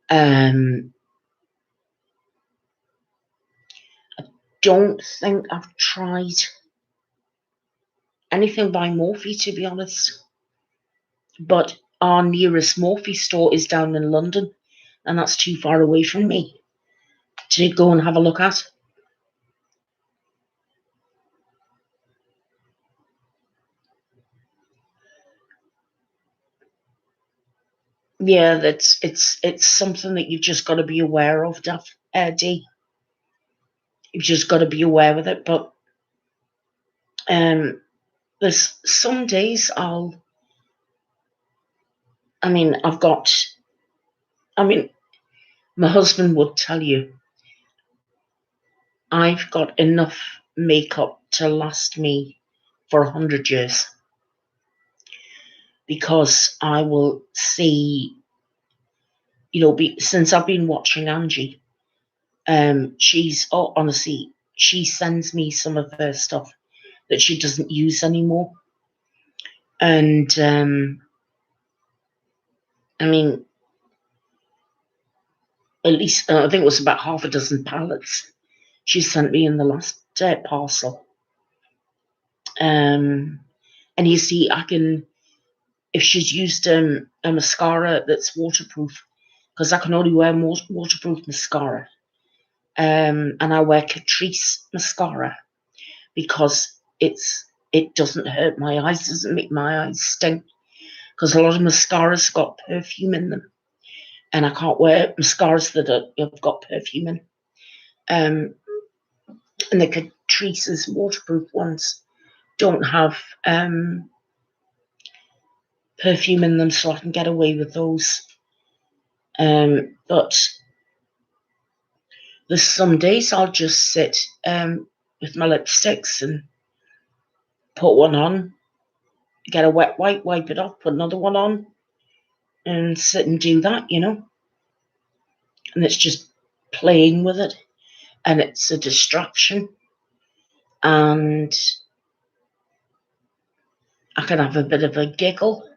I don't think I've tried anything by Morphe, to be honest. But our nearest Morphe store is down in London, and that's too far away from me to go and have a look at. Yeah, that's it's something that you've just got to be aware of, D. You've just got to be aware of it. But there's some days I've got. My husband would tell you I've got enough makeup to last me for 100 years because I will see, since I've been watching Angie, honestly, she sends me some of her stuff that she doesn't use anymore. And at least I think it was about half a dozen palettes she sent me in the last parcel. And you see, if she's used a mascara that's waterproof, because I can only wear waterproof mascara, and I wear Catrice mascara because it doesn't hurt my eyes, doesn't make my eyes stink, because a lot of mascaras got perfume in them, and I can't wear mascaras that have got perfume in. And the Catrice's waterproof ones don't have perfume in them, so I can get away with those. But there's some days I'll just sit with my lipsticks and put one on, get a wet wipe, wipe it off, put another one on, and sit and do that, And it's just playing with it, and it's a distraction, and I can have a bit of a giggle,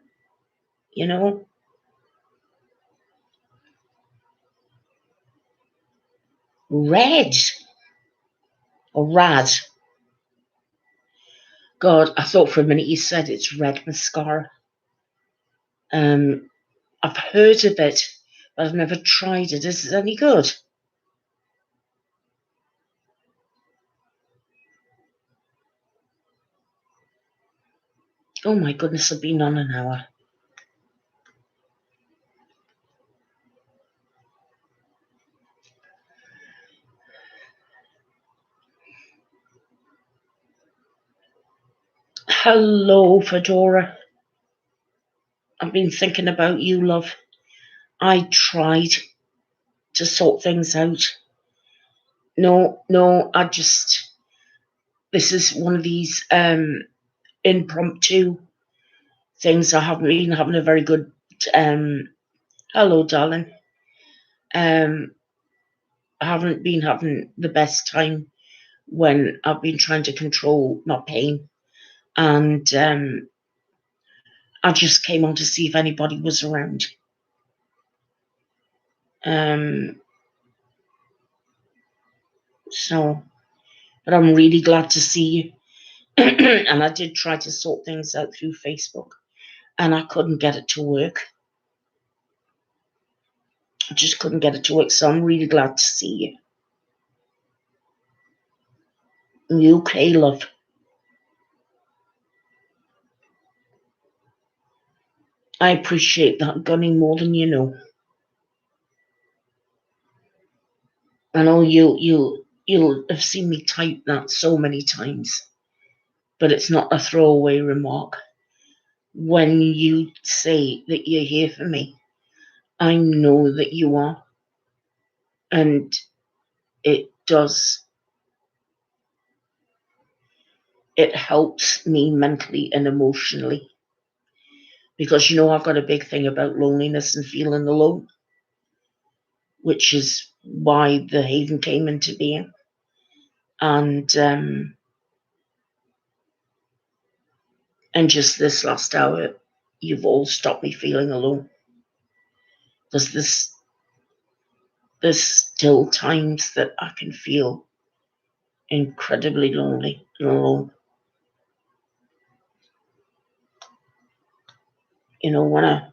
Red or Rad. God, I thought for a minute you said it's red mascara. I've heard of it, but I've never tried it. Is it any good? Oh my goodness, I've been on an hour. Hello, Fedora. I've been thinking about you, love. I tried to sort things out. No, this is one of these impromptu things. I haven't been having a very good, hello, darling. I haven't been having the best time when I've been trying to control my pain. And I just came on to see if anybody was around. But I'm really glad to see you. And I did try to sort things out through Facebook, and I couldn't get it to work. I just couldn't get it to work, so I'm really glad to see you. You okay, love? I appreciate that, Gunny, more than you know. I know you'll have seen me type that so many times, but it's not a throwaway remark. When you say that you're here for me, I know that you are, and it helps me mentally and emotionally, because I've got a big thing about loneliness and feeling alone, which is why the Haven came into being. And just this last hour, you've all stopped me feeling alone, because there's still times that I can feel incredibly lonely and alone. When I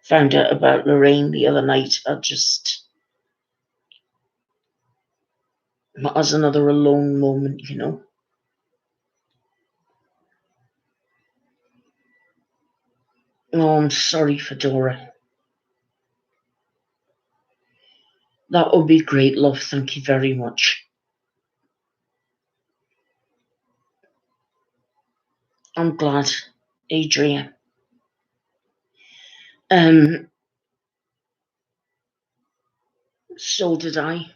found out about Lorraine the other night, that was another alone moment, Oh, I'm sorry, Fedora. That would be great, love. Thank you very much. I'm glad, Adrian. So did I,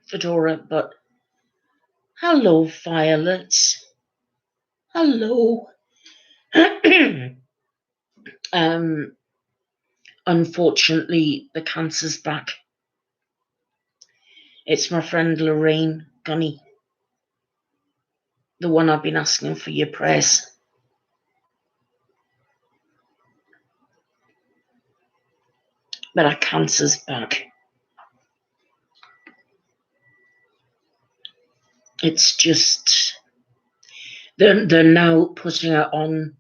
Fedora, but hello, Violet. Hello. Unfortunately, the cancer's back. It's my friend Lorraine Gunny, the one I've been asking for your prayers. But her cancer's back. It's just, they're now putting her on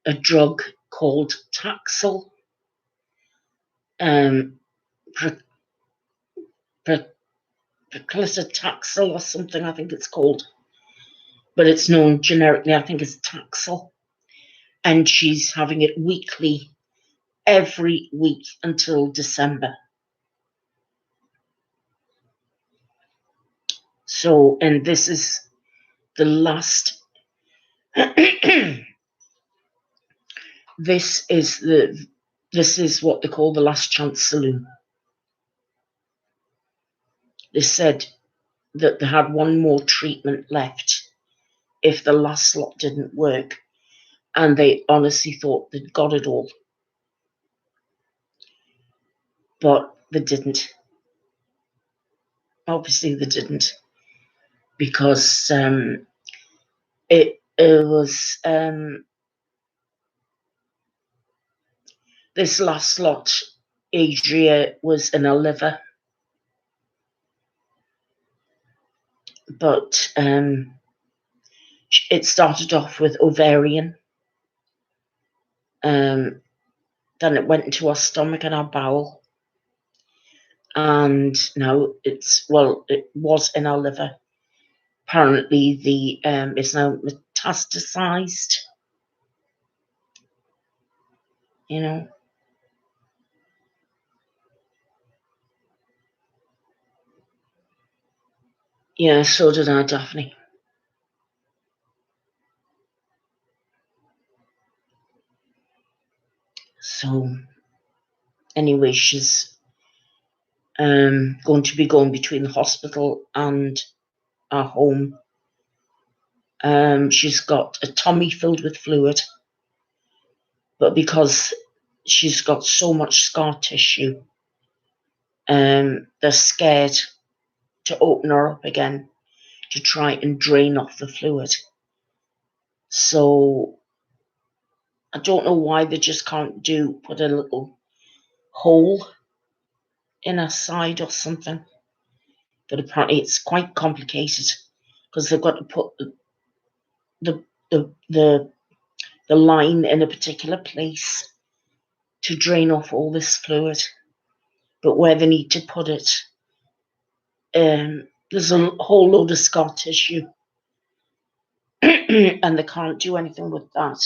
a drug called Taxol. Paclitaxel or something, I think it's called. But it's known generically, I think, as Taxol. And she's having it weekly, every week until December. So, and this is the last. This is what they call the last chance saloon. They said that they had one more treatment left if the last lot didn't work, and they honestly thought they'd got it all. But they didn't. Obviously they didn't, because it was this last lot, Adria, was in her liver, but it started off with ovarian, then it went into our stomach and our bowel, and now it was in our liver. Apparently it's now metastasized, you know. Yeah, so did I, Daphne. So anyway, she's going to be going between the hospital and our home. She's got a tummy filled with fluid, but because she's got so much scar tissue, they're scared to open her up again to try and drain off the fluid. So I don't know why they just can't put a little hole in her side or something. But apparently it's quite complicated because they've got to put the the the, the line in a particular place to drain off all this fluid. But where they need to put it, there's a whole load of scar tissue, and they can't do anything with that.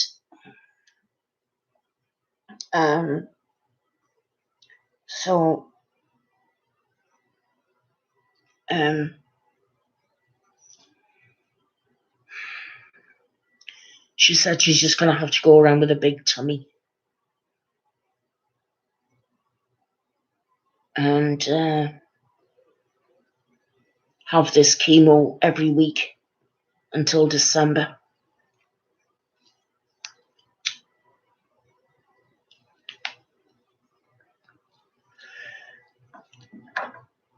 So she said she's just going to have to go around with a big tummy and have this chemo every week until December.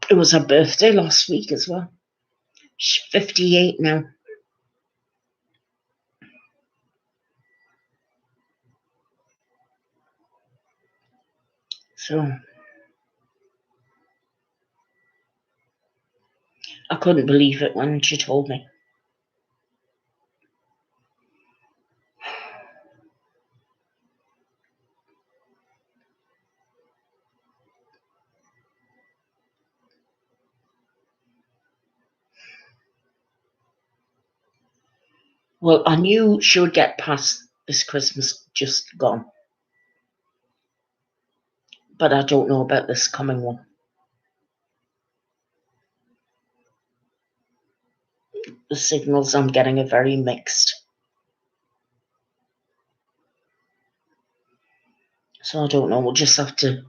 It was her birthday last week as well. She's 58 now. So I couldn't believe it when she told me. Well, I knew she would get past this Christmas just gone. But I don't know about this coming one. The signals I'm getting are very mixed. So I don't know. We'll just have to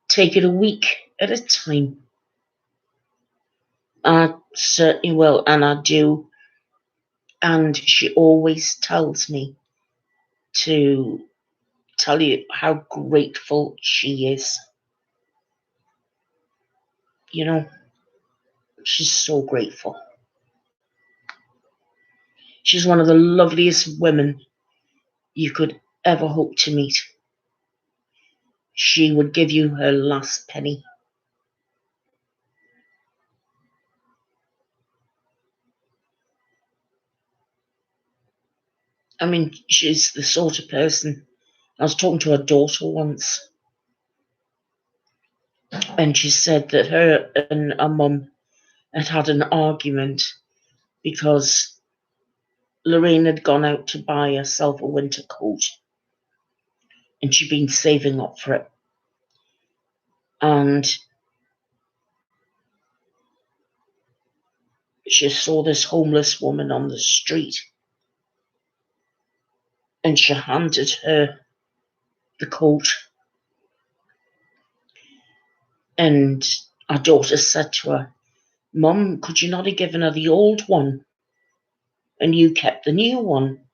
take it a week at a time. I certainly will, and I do. And she always tells me to tell you how grateful she is. You know, she's so grateful. She's one of the loveliest women you could ever hope to meet. She would give you her last penny. I mean, she's the sort of person. I was talking to her daughter once, and she said that her and her mum had an argument because Lorraine had gone out to buy herself a winter coat, and she'd been saving up for it. And she saw this homeless woman on the street, and she handed her the coat. And our daughter said to her, "Mum, could you not have given her the old one? And you kept the new one."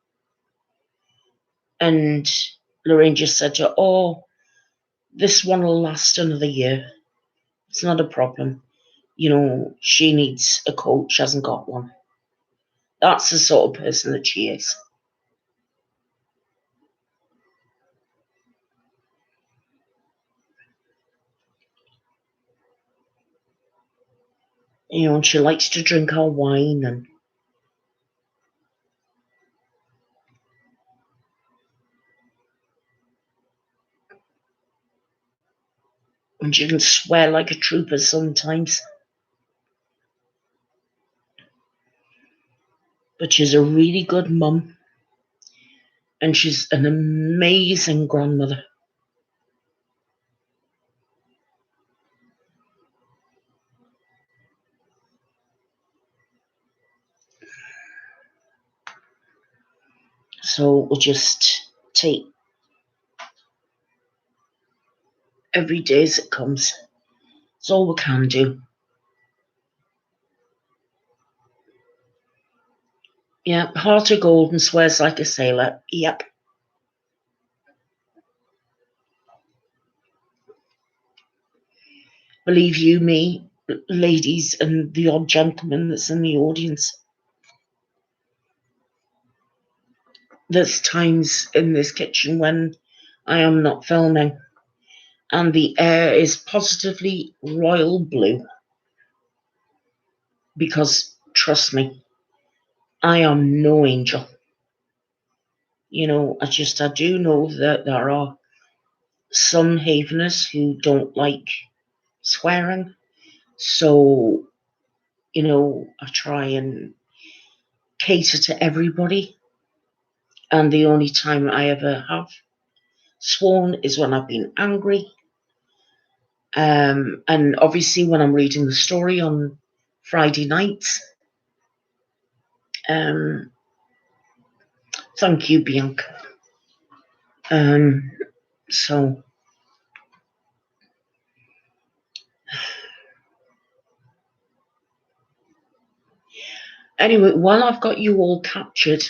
And Lorraine just said to her, "Oh, this one will last another year. It's not a problem. You know, she needs a coat. She hasn't got one." That's the sort of person that she is. You know, and she likes to drink her wine, and she can swear like a trooper sometimes. But she's a really good mum, and she's an amazing grandmother. So we'll just take every day as it comes. It's all we can do. Yep, heart of gold and swears like a sailor. Yep. Believe you me, ladies and the odd gentleman that's in the audience, there's times in this kitchen when I am not filming and the air is positively royal blue. Because, trust me, I am no angel. You know, I do know that there are some Haveners who don't like swearing. So, you know, I try and cater to everybody. And the only time I ever have sworn is when I've been angry. And obviously when I'm reading the story on Friday nights. Thank you, Bianca. So anyway, while I've got you all captured,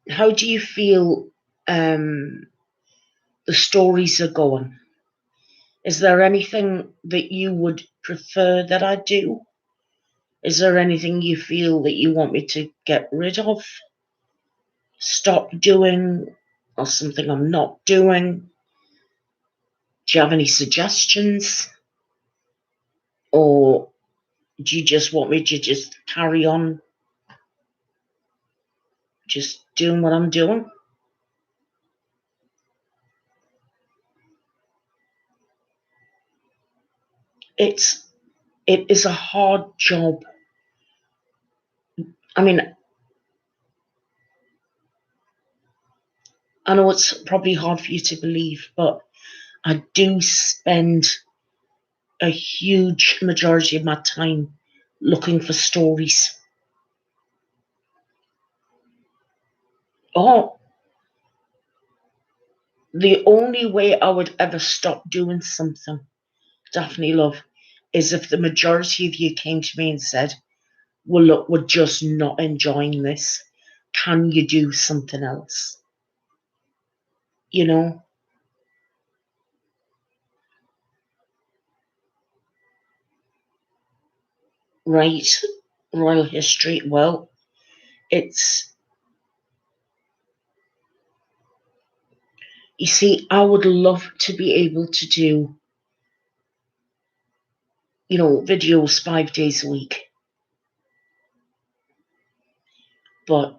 how do you feel the stories are going? Is there anything that you would prefer that I do? Is there anything you feel that you want me to get rid of, stop doing, or something I'm not doing? Do you have any suggestions? Or do you just want me to just carry on just doing what I'm doing? It is a hard job. I mean, I know it's probably hard for you to believe, but I do spend a huge majority of my time looking for stories. Oh, the only way I would ever stop doing something, Daphne love, is if the majority of you came to me and said, well, look, we're just not enjoying this. Can you do something else? You know? Right. Royal history. Well, it's, you see, I would love to be able to do, you know, videos 5 days a week. But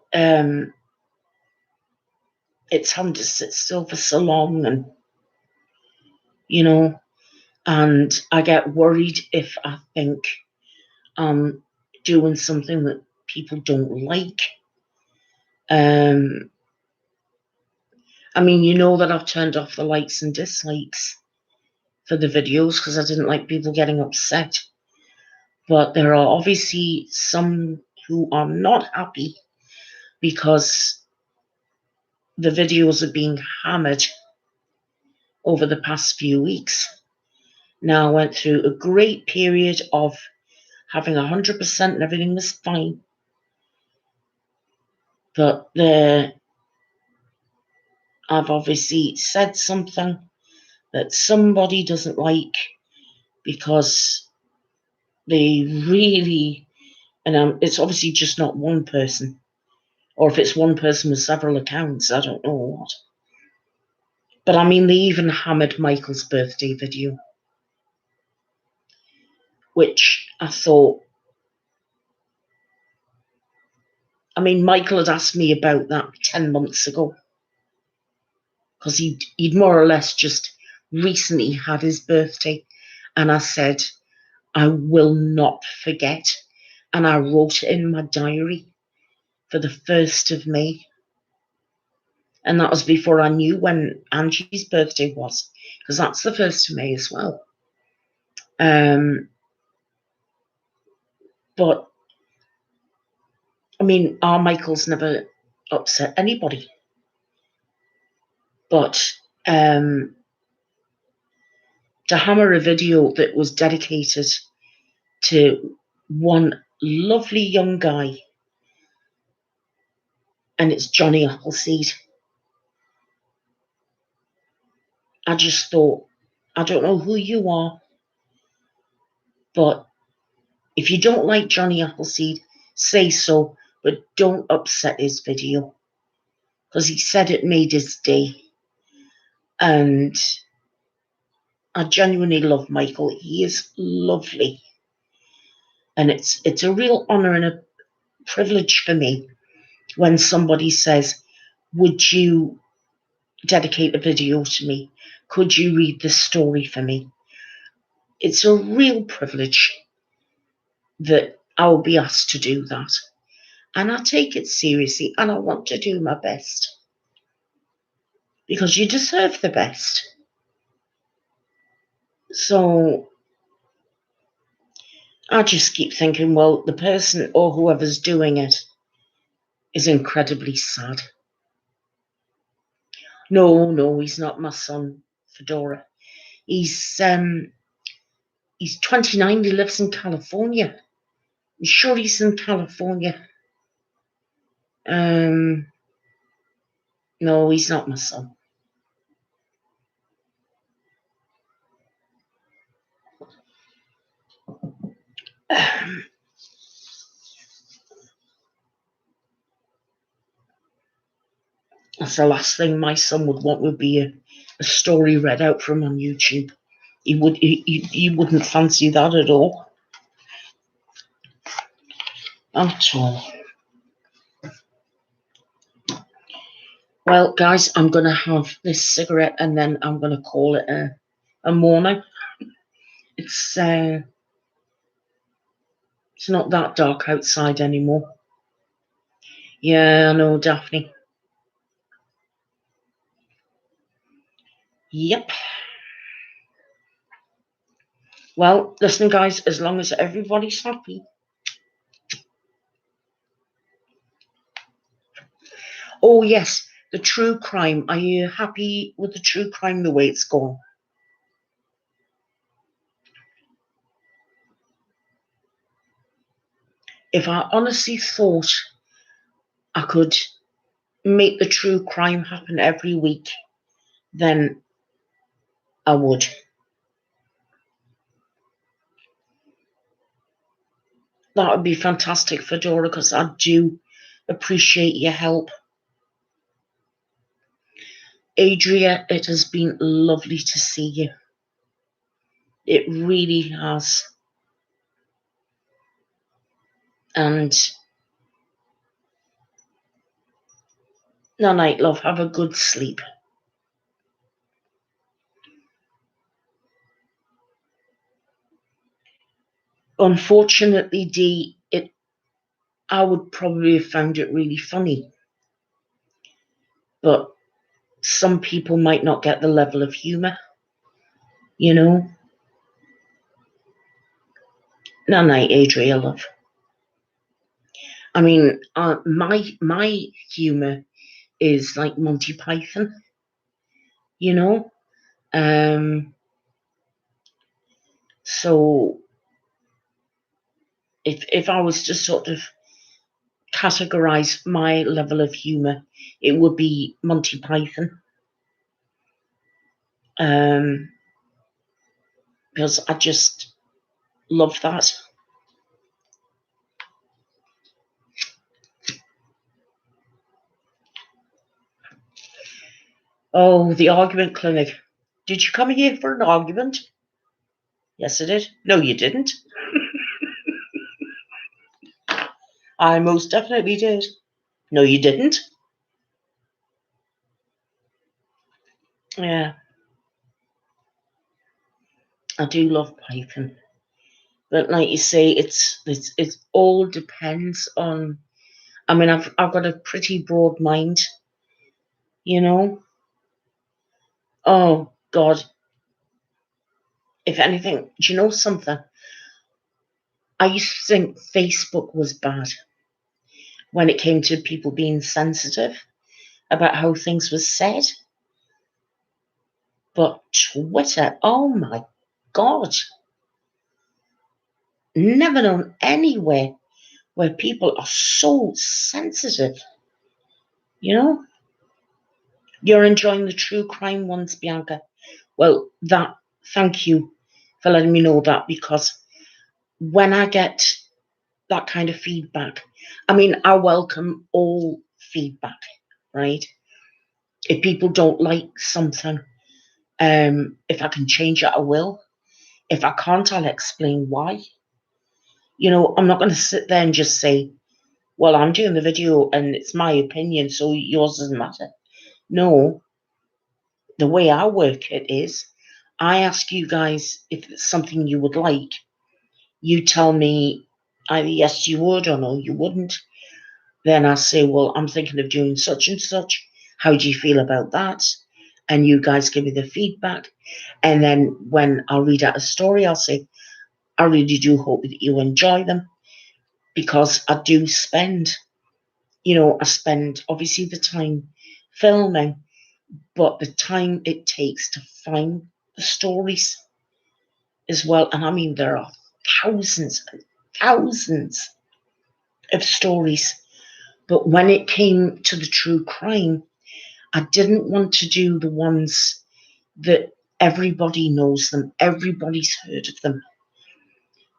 it's having to sit still for so long, and, you know, and I get worried if I think I'm doing something that people don't like. I mean, you know that I've turned off the likes and dislikes for the videos because I didn't like people getting upset. But there are obviously some who are not happy because the videos are being hammered over the past few weeks. Now, I went through a great period of having 100% and everything was fine. But I've obviously said something that somebody doesn't like because they really, and it's obviously just not one person, or if it's one person with several accounts, I don't know what. But I mean, they even hammered Michael's birthday video, which I thought, I mean, Michael had asked me about that 10 months ago because he'd more or less just recently had his birthday. And I said, I will not forget. And I wrote it in my diary for the 1st of May. And that was before I knew when Angie's birthday was, because that's the 1st of May as well. But I mean, our Michael's never upset anybody. But to hammer a video that was dedicated to one lovely young guy, and it's Johnny Appleseed, I just thought, I don't know who you are, but if you don't like Johnny Appleseed, say so, but don't upset his video, because he said it made his day. And I genuinely love Michael. He is lovely. And it's a real honour and a privilege for me when somebody says, would you dedicate a video to me? Could you read the story for me? It's a real privilege that I will be asked to do that. And I take it seriously, and I want to do my best. Because you deserve the best. So I just keep thinking, well, the person or whoever's doing it is incredibly sad. No, he's not my son, Fedora. He's 29. He lives in California. I'm sure he's in California. No, he's not my son. That's the last thing my son would want, would be a story read out from on YouTube. He wouldn't fancy that at all. At all. Well, guys, I'm going to have this cigarette and then I'm going to call it a morning. It's not that dark outside anymore. Yeah, I know, Daphne. Yep. Well, listen, guys, as long as everybody's happy. Oh, yes, the true crime. Are you happy with the true crime, the way it's gone? If I honestly thought I could make the true crime happen every week, then I would. That would be fantastic, Fedora, because I do appreciate your help. Adria, it has been lovely to see you. It really has. And no night, love. Have a good sleep. Unfortunately, Dee, I would probably have found it really funny. But some people might not get the level of humour, you know. No night, Adria, love. I mean, my humour is like Monty Python, you know. So if I was to sort of categorize my level of humour, it would be Monty Python. Because I just love that. Oh, the argument clinic. Did you come here for an argument? Yes, I did. No, you didn't. I most definitely did. No, you didn't. Yeah, I do love Python. But like you say, it all depends on. I mean, I've got a pretty broad mind, you know. Oh God, if anything, do you know something? I used to think Facebook was bad when it came to people being sensitive about how things were said. But Twitter, oh my God, never known anywhere where people are so sensitive. You know, you're enjoying the true crime ones, Bianca. Well, thank you for letting me know that, because when I get that kind of feedback, I mean, I welcome all feedback, right? If people don't like something, if I can change it, I will. If I can't, I'll explain why. You know, I'm not going to sit there and just say, well, I'm doing the video and it's my opinion, so yours doesn't matter. No, the way I work it is, I ask you guys if it's something you would like. You tell me either yes, you would, or no, you wouldn't. Then I say, well, I'm thinking of doing such and such. How do you feel about that? And you guys give me the feedback. And then when I'll read out a story, I'll say, I really do hope that you enjoy them, because I do spend, I spend obviously the time filming, but the time it takes to find the stories as well. And I mean, there are thousands and thousands of stories. But when it came to the true crime, I didn't want to do the ones that everybody knows them, everybody's heard of them.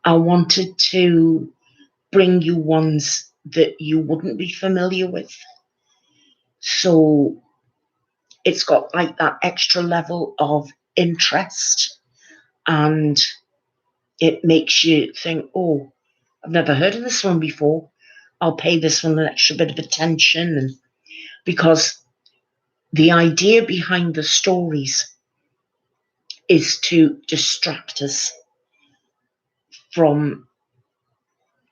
I wanted to bring you ones that you wouldn't be familiar with. So it's got like that extra level of interest, and it makes you think, oh, I've never heard of this one before. I'll pay this one an extra bit of attention. And because the idea behind the stories is to distract us from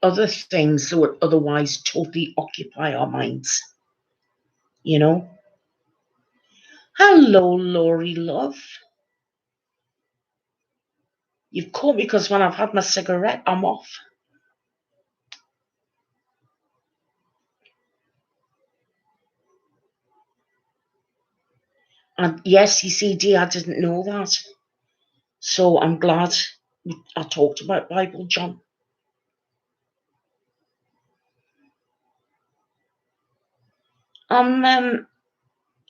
other things that would otherwise totally occupy our minds, you know? Hello, Laurie, love. You've caught me because when I've had my cigarette, I'm off. And yes, ECD, I didn't know that. So I'm glad I talked about Bible, John. I'm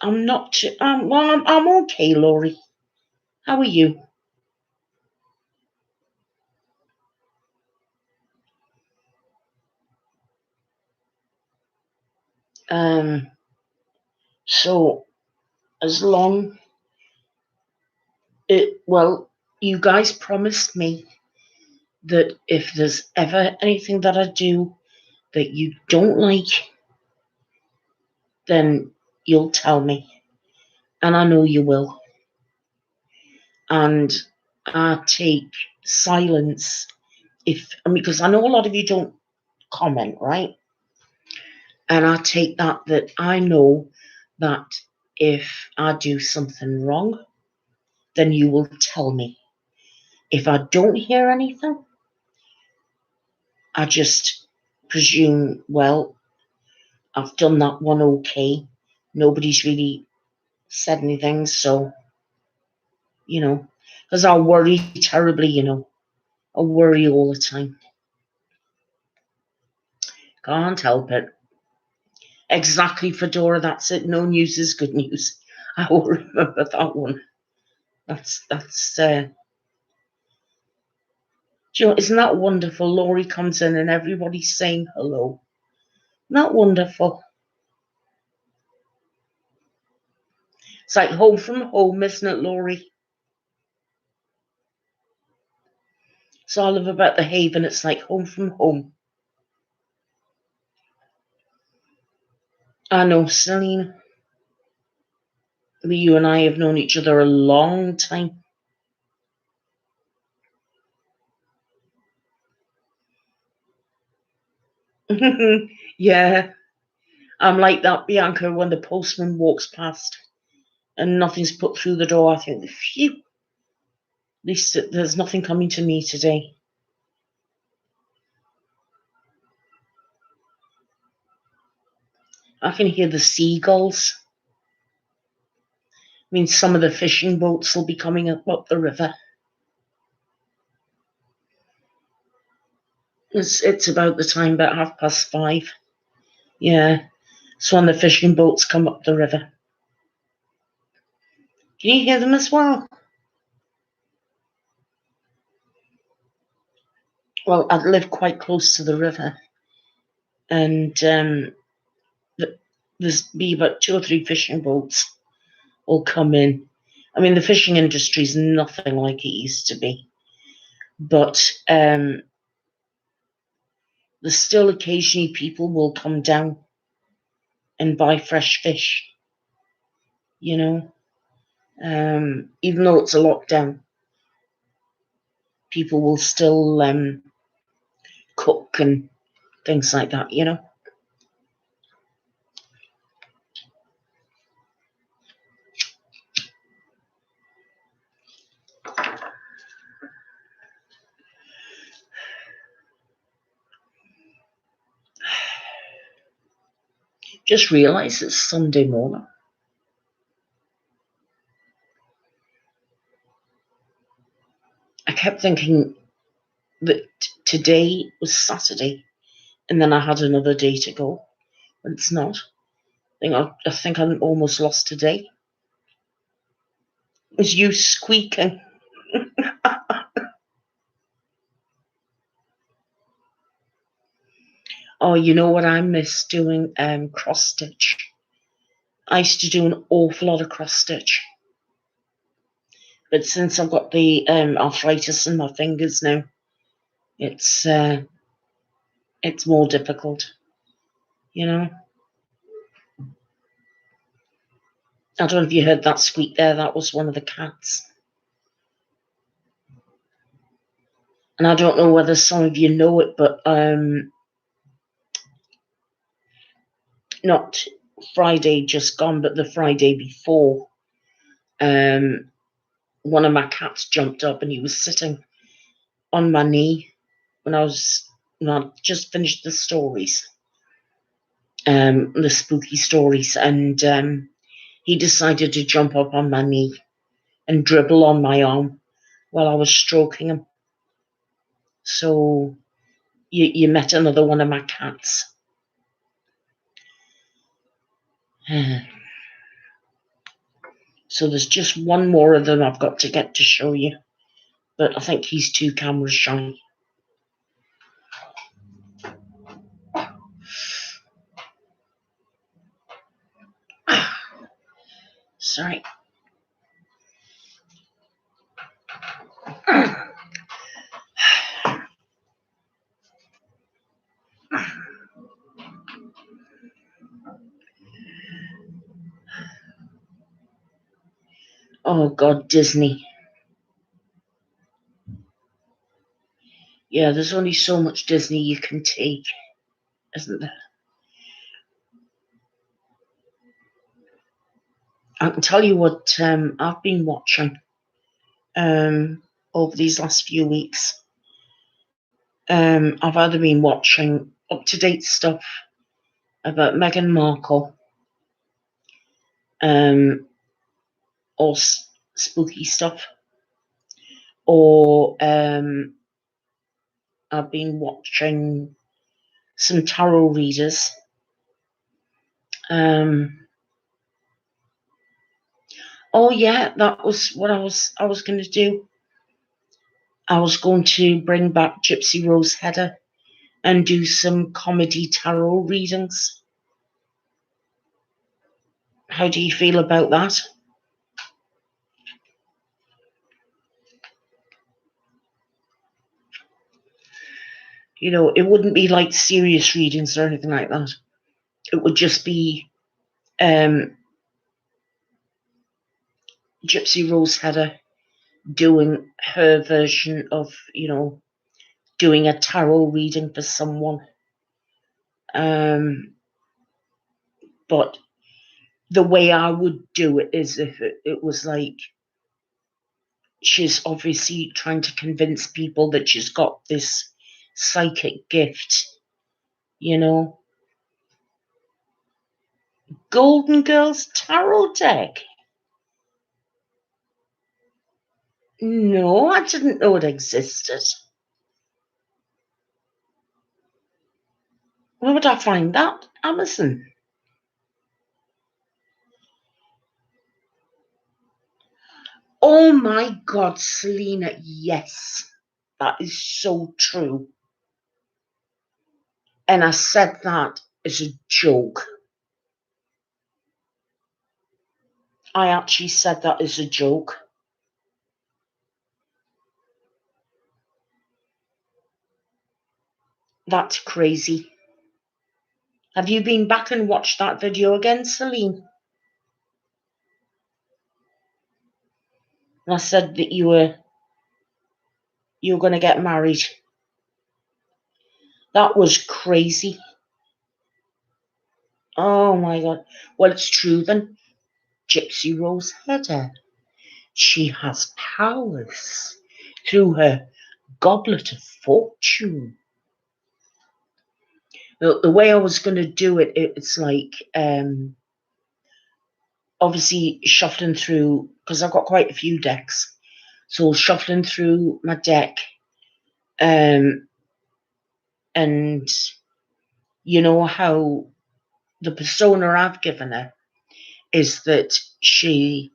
not too, well, I'm okay, Laurie. How are you? So as long you guys promised me that if there's ever anything that I do that you don't like, then you'll tell me. And I know you will. And I take silence because I know a lot of you don't comment, right? And I take that I know that if I do something wrong, then you will tell me. If I don't hear anything, I just presume, well, I've done that one okay. Nobody's really said anything, so, because I worry terribly, I worry all the time. Can't help it. Exactly, Fedora, that's it. No news is good news. I will remember that one. That's isn't that wonderful? Laurie comes in and everybody's saying hello. Isn't that wonderful? It's like home from home, isn't it, Laurie? So I love about the Haven. It's like home from home. I know, Celine. You and I have known each other a long time. Yeah, I'm like that, Bianca, when the postman walks past and nothing's put through the door. I think, phew, at least there's nothing coming to me today. I can hear the seagulls. I mean, some of the fishing boats will be coming up the river. It's about the time, about 5:30. Yeah, it's when the fishing boats come up the river. Can you hear them as well? Well, I live quite close to the river, and there's be about 2 or 3 fishing boats will come in. I mean, the fishing industry is nothing like it used to be, but there's still occasionally people will come down and buy fresh fish, you know. Even though it's a lockdown, people will still cook and things like that, you know. Just realised it's Sunday morning. I kept thinking that today was Saturday, and then I had another day to go, but it's not. I think I'm almost lost today. It was you squeaking. Oh, you know what I miss doing? Cross stitch. I used to do an awful lot of cross stitch, but since I've got the arthritis in my fingers now, it's more difficult, you know. I don't know if you heard that squeak there. That was one of the cats. And I don't know whether some of you know it, but not Friday just gone, but the Friday before, one of my cats jumped up and he was sitting on my knee when I just finished the stories, the spooky stories, and he decided to jump up on my knee and dribble on my arm while I was stroking him. So you met another one of my cats. So there's just one more of them I've got to get to show you, but I think he's too camera shy. Sorry. Oh God, Disney. Yeah, there's only so much Disney you can take, isn't there? I can tell you what I've been watching over these last few weeks. I've either been watching up-to-date stuff about Meghan Markle, or spooky stuff, or I've been watching some tarot readers. Oh yeah, that was what I was going to do. I was going to bring back Gypsy Rose Hedder and do some comedy tarot readings. How do you feel about that? You know, it wouldn't be like serious readings or anything like that. It would just be Gypsy Rose Hedder doing her version of, you know, doing a tarot reading for someone. But the way I would do it is if it was like she's obviously trying to convince people that she's got this psychic gift, you know. Golden Girls tarot deck. No, I didn't know it existed. Where would I find that? Amazon. Oh my God, Selena, yes. That is so true. And I said that as a joke. I actually said that as a joke. That's crazy. Have you been back and watched that video again, Celine? And I said that you were going to get married. That was crazy. Oh my God. Well, it's true then. Gypsy Rose Hedder. She has powers through her goblet of fortune. The way I was going to do it, it's like obviously shuffling through, because I've got quite a few decks. So shuffling through my deck, and you know how the persona I've given her is that she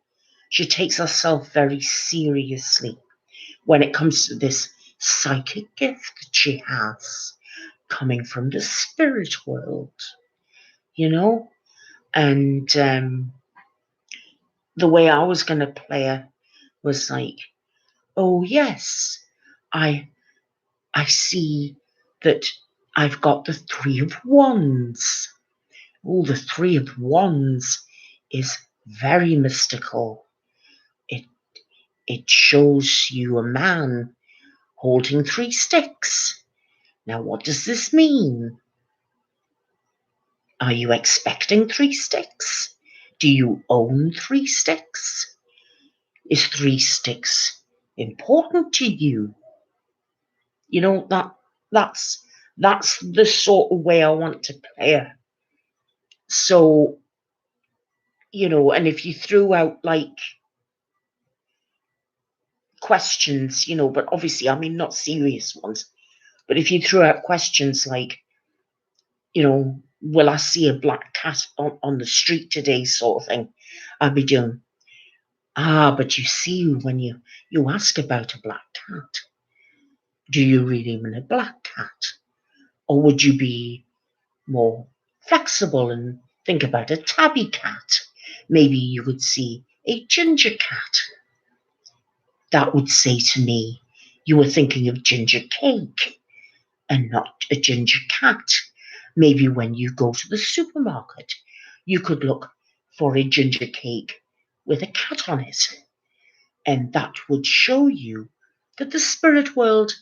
takes herself very seriously when it comes to this psychic gift that she has coming from the spirit world, you know? And the way I was going to play her was like, oh yes, I see that I've got the Three of Wands. Oh, the Three of Wands is very mystical. It shows you a man holding 3 sticks. Now, what does this mean? Are you expecting 3 sticks? Do you own 3 sticks? Is 3 sticks important to you? You know, that's the sort of way I want to play it. So, you know, and if you threw out like questions, you know, but obviously, I mean, not serious ones, but if you threw out questions like, you know, will I see a black cat on the street today, sort of thing, I'd be doing, but you see, when you ask about a black cat, do you really mean a black cat? Or would you be more flexible and think about a tabby cat? Maybe you would see a ginger cat. That would say to me, you were thinking of ginger cake and not a ginger cat. Maybe when you go to the supermarket, you could look for a ginger cake with a cat on it. And that would show you that the spirit world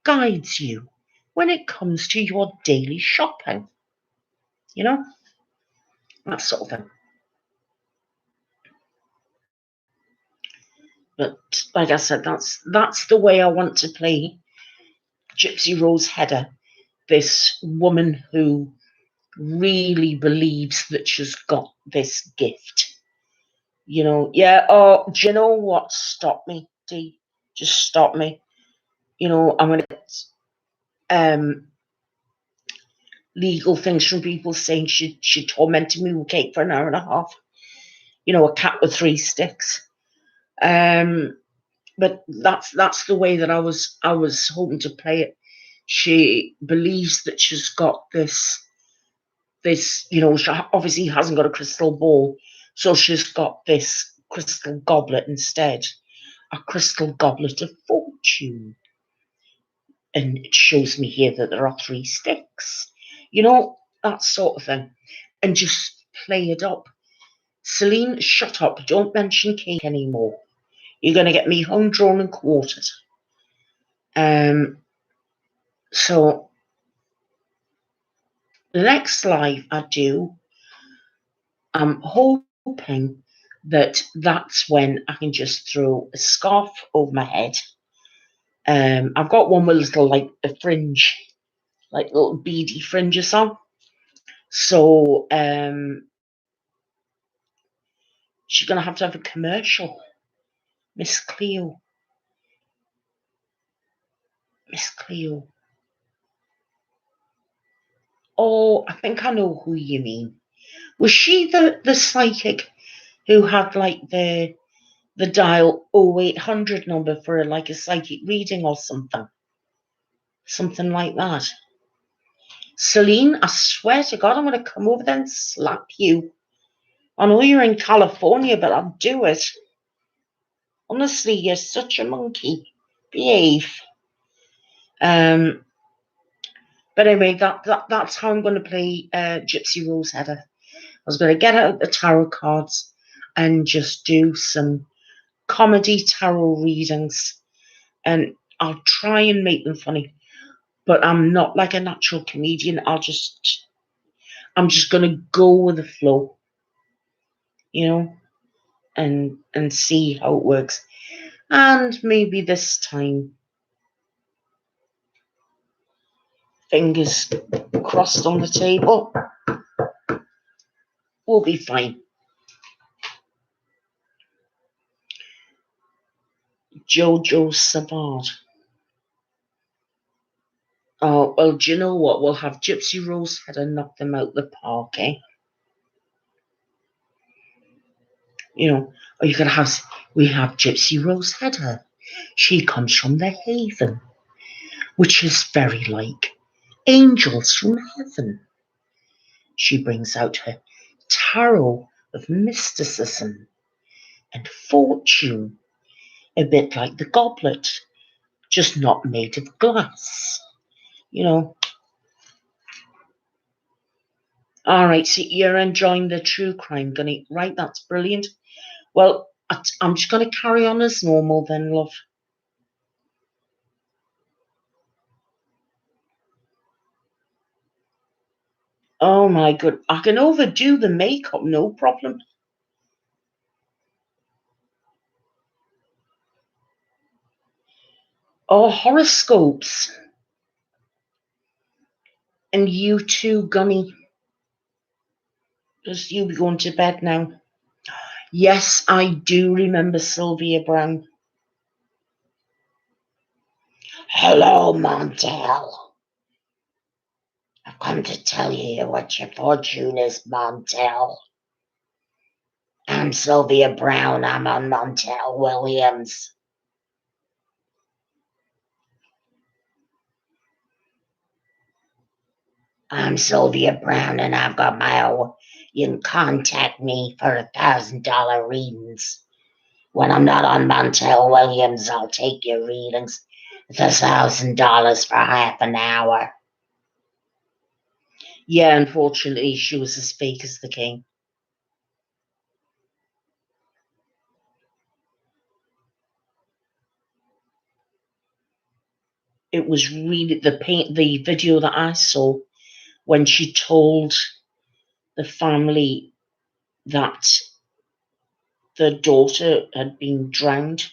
guides you when it comes to your daily shopping. You know, that sort of thing. But like I said, that's the way I want to play Gypsy Rose Hedder, this woman who really believes that she's got this gift. You know, yeah, oh, do you know what? Stop me, Dee. Just stop me. You know, I'm going to get legal things from people saying she tormented me with cake for an hour and a half. You know, a cat with 3 sticks. But that's the way that I was hoping to play it. She believes that she's got this, you know, she obviously hasn't got a crystal ball, so she's got this crystal goblet instead, a crystal goblet of fortune. And it shows me here that there are 3 sticks, you know, that sort of thing. And just play it up. Celine, shut up. Don't mention cake anymore. You're going to get me home drawn and quartered. So the next live I do, I'm hoping that that's when I can just throw a scarf over my head. I've got one with little, like, a fringe, like little beady fringes on. So She's going to have a commercial. Miss Cleo. Miss Cleo. Oh, I think I know who you mean. Was she the psychic who had like the dial 0800 number for like a psychic reading or something? Something like that. Celine, I swear to God, I'm going to come over there and slap you. I know you're in California, but I'll do it. Honestly, you're such a monkey. Behave. But anyway, that's how I'm going to play Gypsy Rose Header. I was going to get out the tarot cards and just do some comedy tarot readings, and I'll try and make them funny. But I'm not like a natural comedian. I'm just going to go with the flow, you know, and see how it works. And maybe this time, fingers crossed on the table, we'll be fine. Jojo Savard. Oh, well, do you know what? We'll have Gypsy Rose Header knock them out the park, eh? You know, or you could have, we have Gypsy Rose Header. She comes from the Haven, which is very like angels from heaven. She brings out her tarot of mysticism and fortune, a bit like the goblet, just not made of glass, you know. All right, so you're enjoying the true crime, Gunny. Right, that's brilliant. Well, I'm just going to carry on as normal then, love. Oh my God, I can overdo the makeup, no problem. Oh, horoscopes. And you too, Gunny. Just you be going to bed now. Yes, I do remember Sylvia Brown. Hello, Montel. I've come to tell you what your fortune is, Montel. I'm Sylvia Brown. I'm on Montel Williams. I'm Sylvia Brown, and I've got my own. You can contact me for $1,000 readings. When I'm not on Montel Williams, I'll take your readings. It's $1,000 for half an hour. Yeah, unfortunately, she was as fake as the king. It was really the video that I saw when she told the family that the daughter had been drowned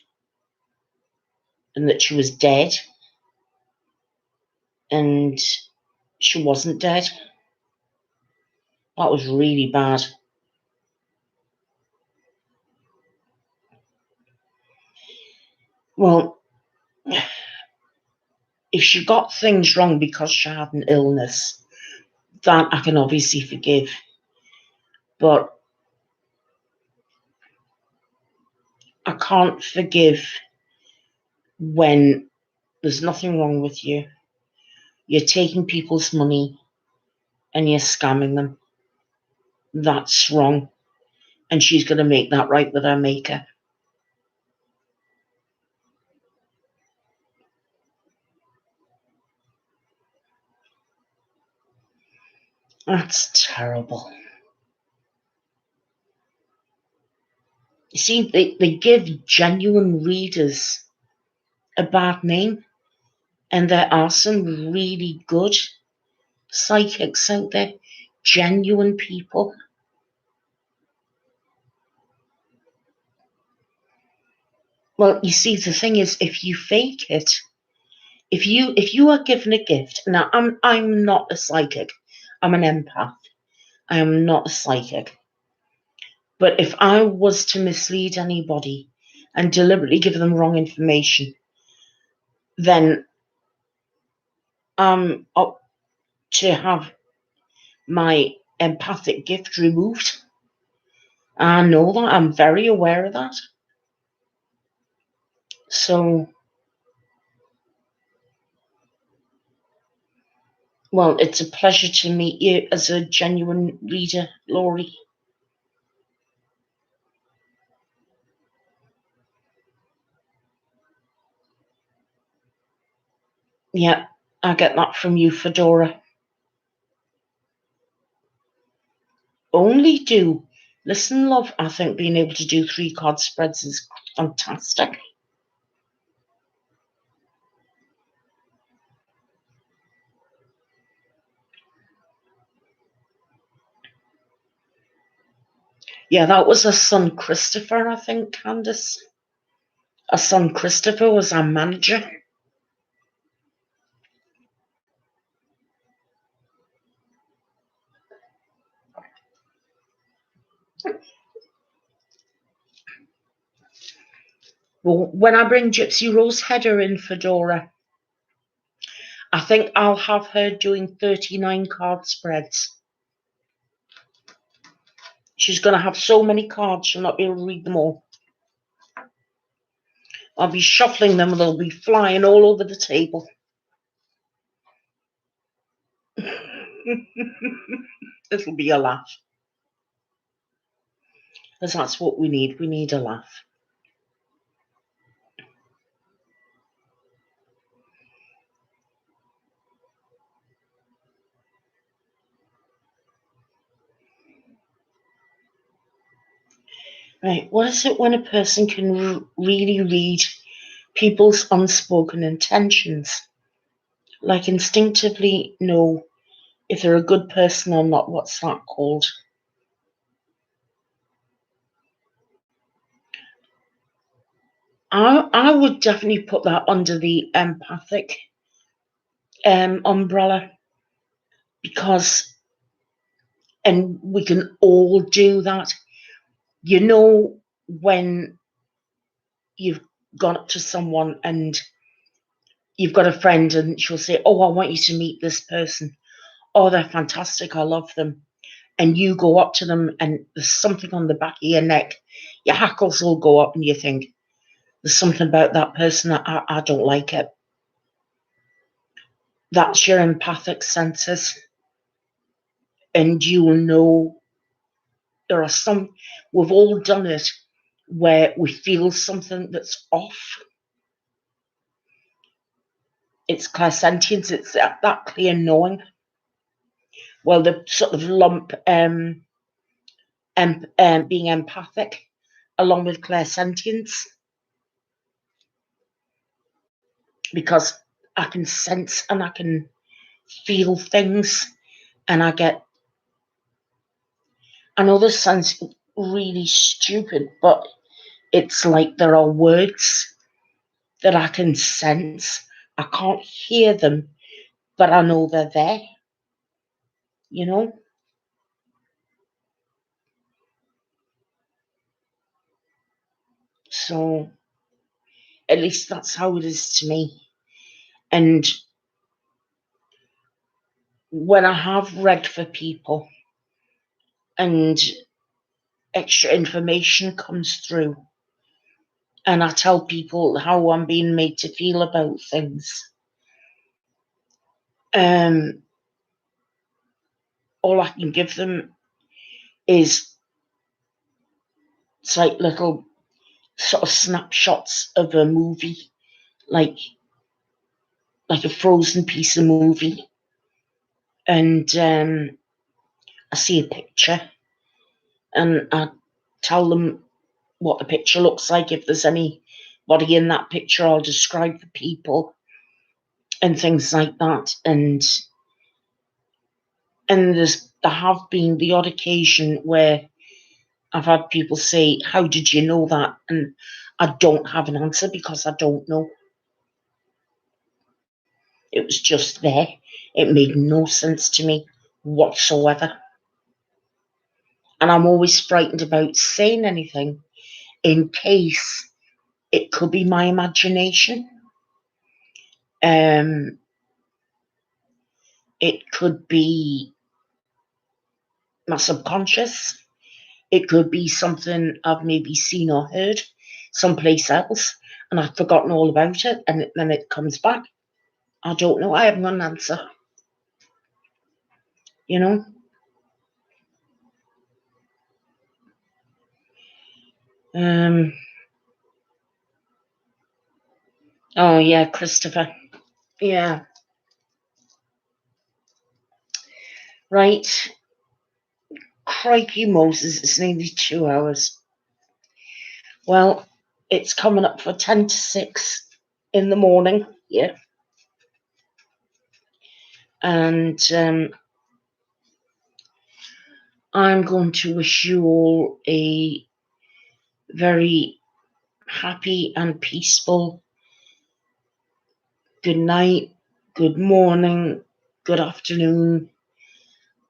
and that she was dead, and she wasn't dead. That was really bad. Well, if she got things wrong because she had an illness, that I can obviously forgive. But I can't forgive when there's nothing wrong with you. You're taking people's money and you're scamming them. That's wrong. And she's going to make that right with her maker. That's terrible. You see, they give genuine readers a bad name, and there are some really good psychics out there, genuine people. Well, you see, the thing is, if you fake it, if you are given a gift, now I'm not a psychic, I'm an empath. I am not a psychic. But if I was to mislead anybody and deliberately give them wrong information, then I'm up to have my empathic gift removed. I know that. I'm very aware of that. So, well, it's a pleasure to meet you as a genuine reader, Laurie. Yeah, I get that from you, Fedora. Only do. Listen, love, I think being able to do 3 card spreads is fantastic. Yeah, that was a son, Christopher, I think, Candice. A son, Christopher, was our manager. Well, when I bring Gypsy Rose Header in, Fedora, I think I'll have her doing 39 card spreads. She's going to have so many cards, she'll not be able to read them all. I'll be shuffling them and they'll be flying all over the table. It'll be a laugh. Because that's what we need. We need a laugh. Right, what is it when a person can really read people's unspoken intentions? Like instinctively know if they're a good person or not. What's that called? I would definitely put that under the empathic umbrella, because, and we can all do that. You know, when you've gone up to someone and you've got a friend and she'll say, oh, I want you to meet this person. Oh, they're fantastic. I love them. And you go up to them and there's something on the back of your neck. Your hackles will go up and you think, there's something about that person that I don't like it. That's your empathic senses. And you'll know there are some, we've all done it, where we feel something that's off. It's clairsentience, it's that clear knowing. Well, the sort of lump being empathic along with clairsentience, because I can sense and I can feel things, and I know this sounds really stupid, but it's like there are words that I can sense. I can't hear them, but I know they're there, you know? So at least that's how it is to me. And when I have read for people and extra information comes through, and I tell people how I'm being made to feel about things, all I can give them is, it's like little sort of snapshots of a movie, like a frozen piece of movie. And I see a picture and I tell them what the picture looks like. If there's anybody in that picture, I'll describe the people and things like that. And there have been the odd occasion where I've had people say, how did you know that? And I don't have an answer because I don't know. It was just there. It made no sense to me whatsoever. And I'm always frightened about saying anything in case it could be my imagination. It could be my subconscious. It could be something I've maybe seen or heard someplace else, and I've forgotten all about it, and then it comes back. I don't know. I haven't got an answer. You know? Oh, yeah, Christopher. Yeah. Right. Crikey Moses, it's nearly 2 hours. Well, it's coming up for 10 to 6 in the morning. Yeah. And I'm going to wish you all a very happy and peaceful good night, good morning, good afternoon,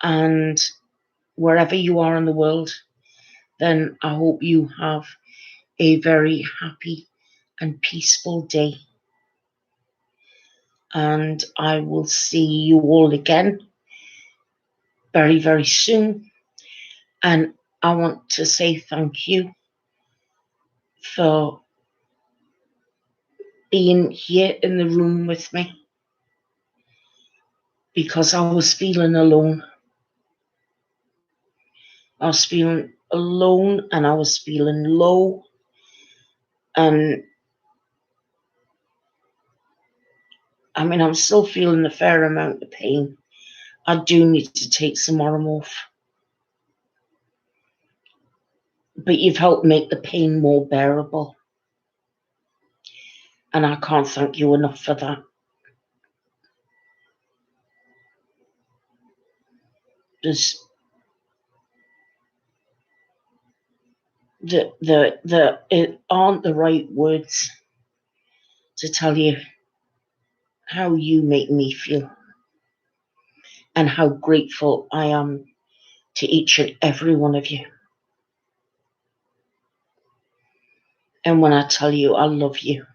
and wherever you are in the world, then I hope you have a very happy and peaceful day. And I will see you all again very, very soon. And I want to say thank you for being here in the room with me, because I was feeling alone. I was feeling alone and I was feeling low, and I mean, I'm still feeling a fair amount of pain. I do need to take some more off. But you've helped make the pain more bearable. And I can't thank you enough for that. It aren't the right words to tell you how you make me feel and how grateful I am to each and every one of you. And when I tell you I love you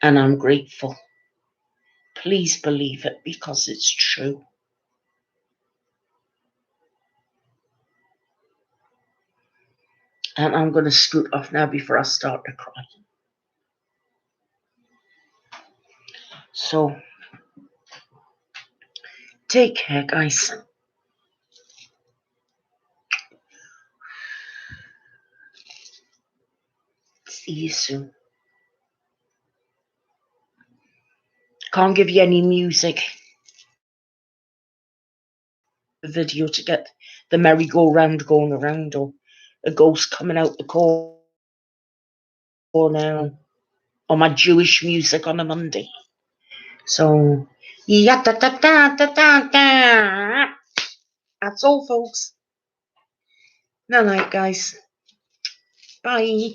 and I'm grateful, please believe it, because it's true. And I'm going to scoot off now before I start to cry. So, take care, guys. See you soon. Can't give you any music. The video to get the merry-go-round going around, or a ghost coming out the corner, or my Jewish music on a Monday. So, yeah, da, da, da, da, da, da. That's all, folks. Night, guys. Bye.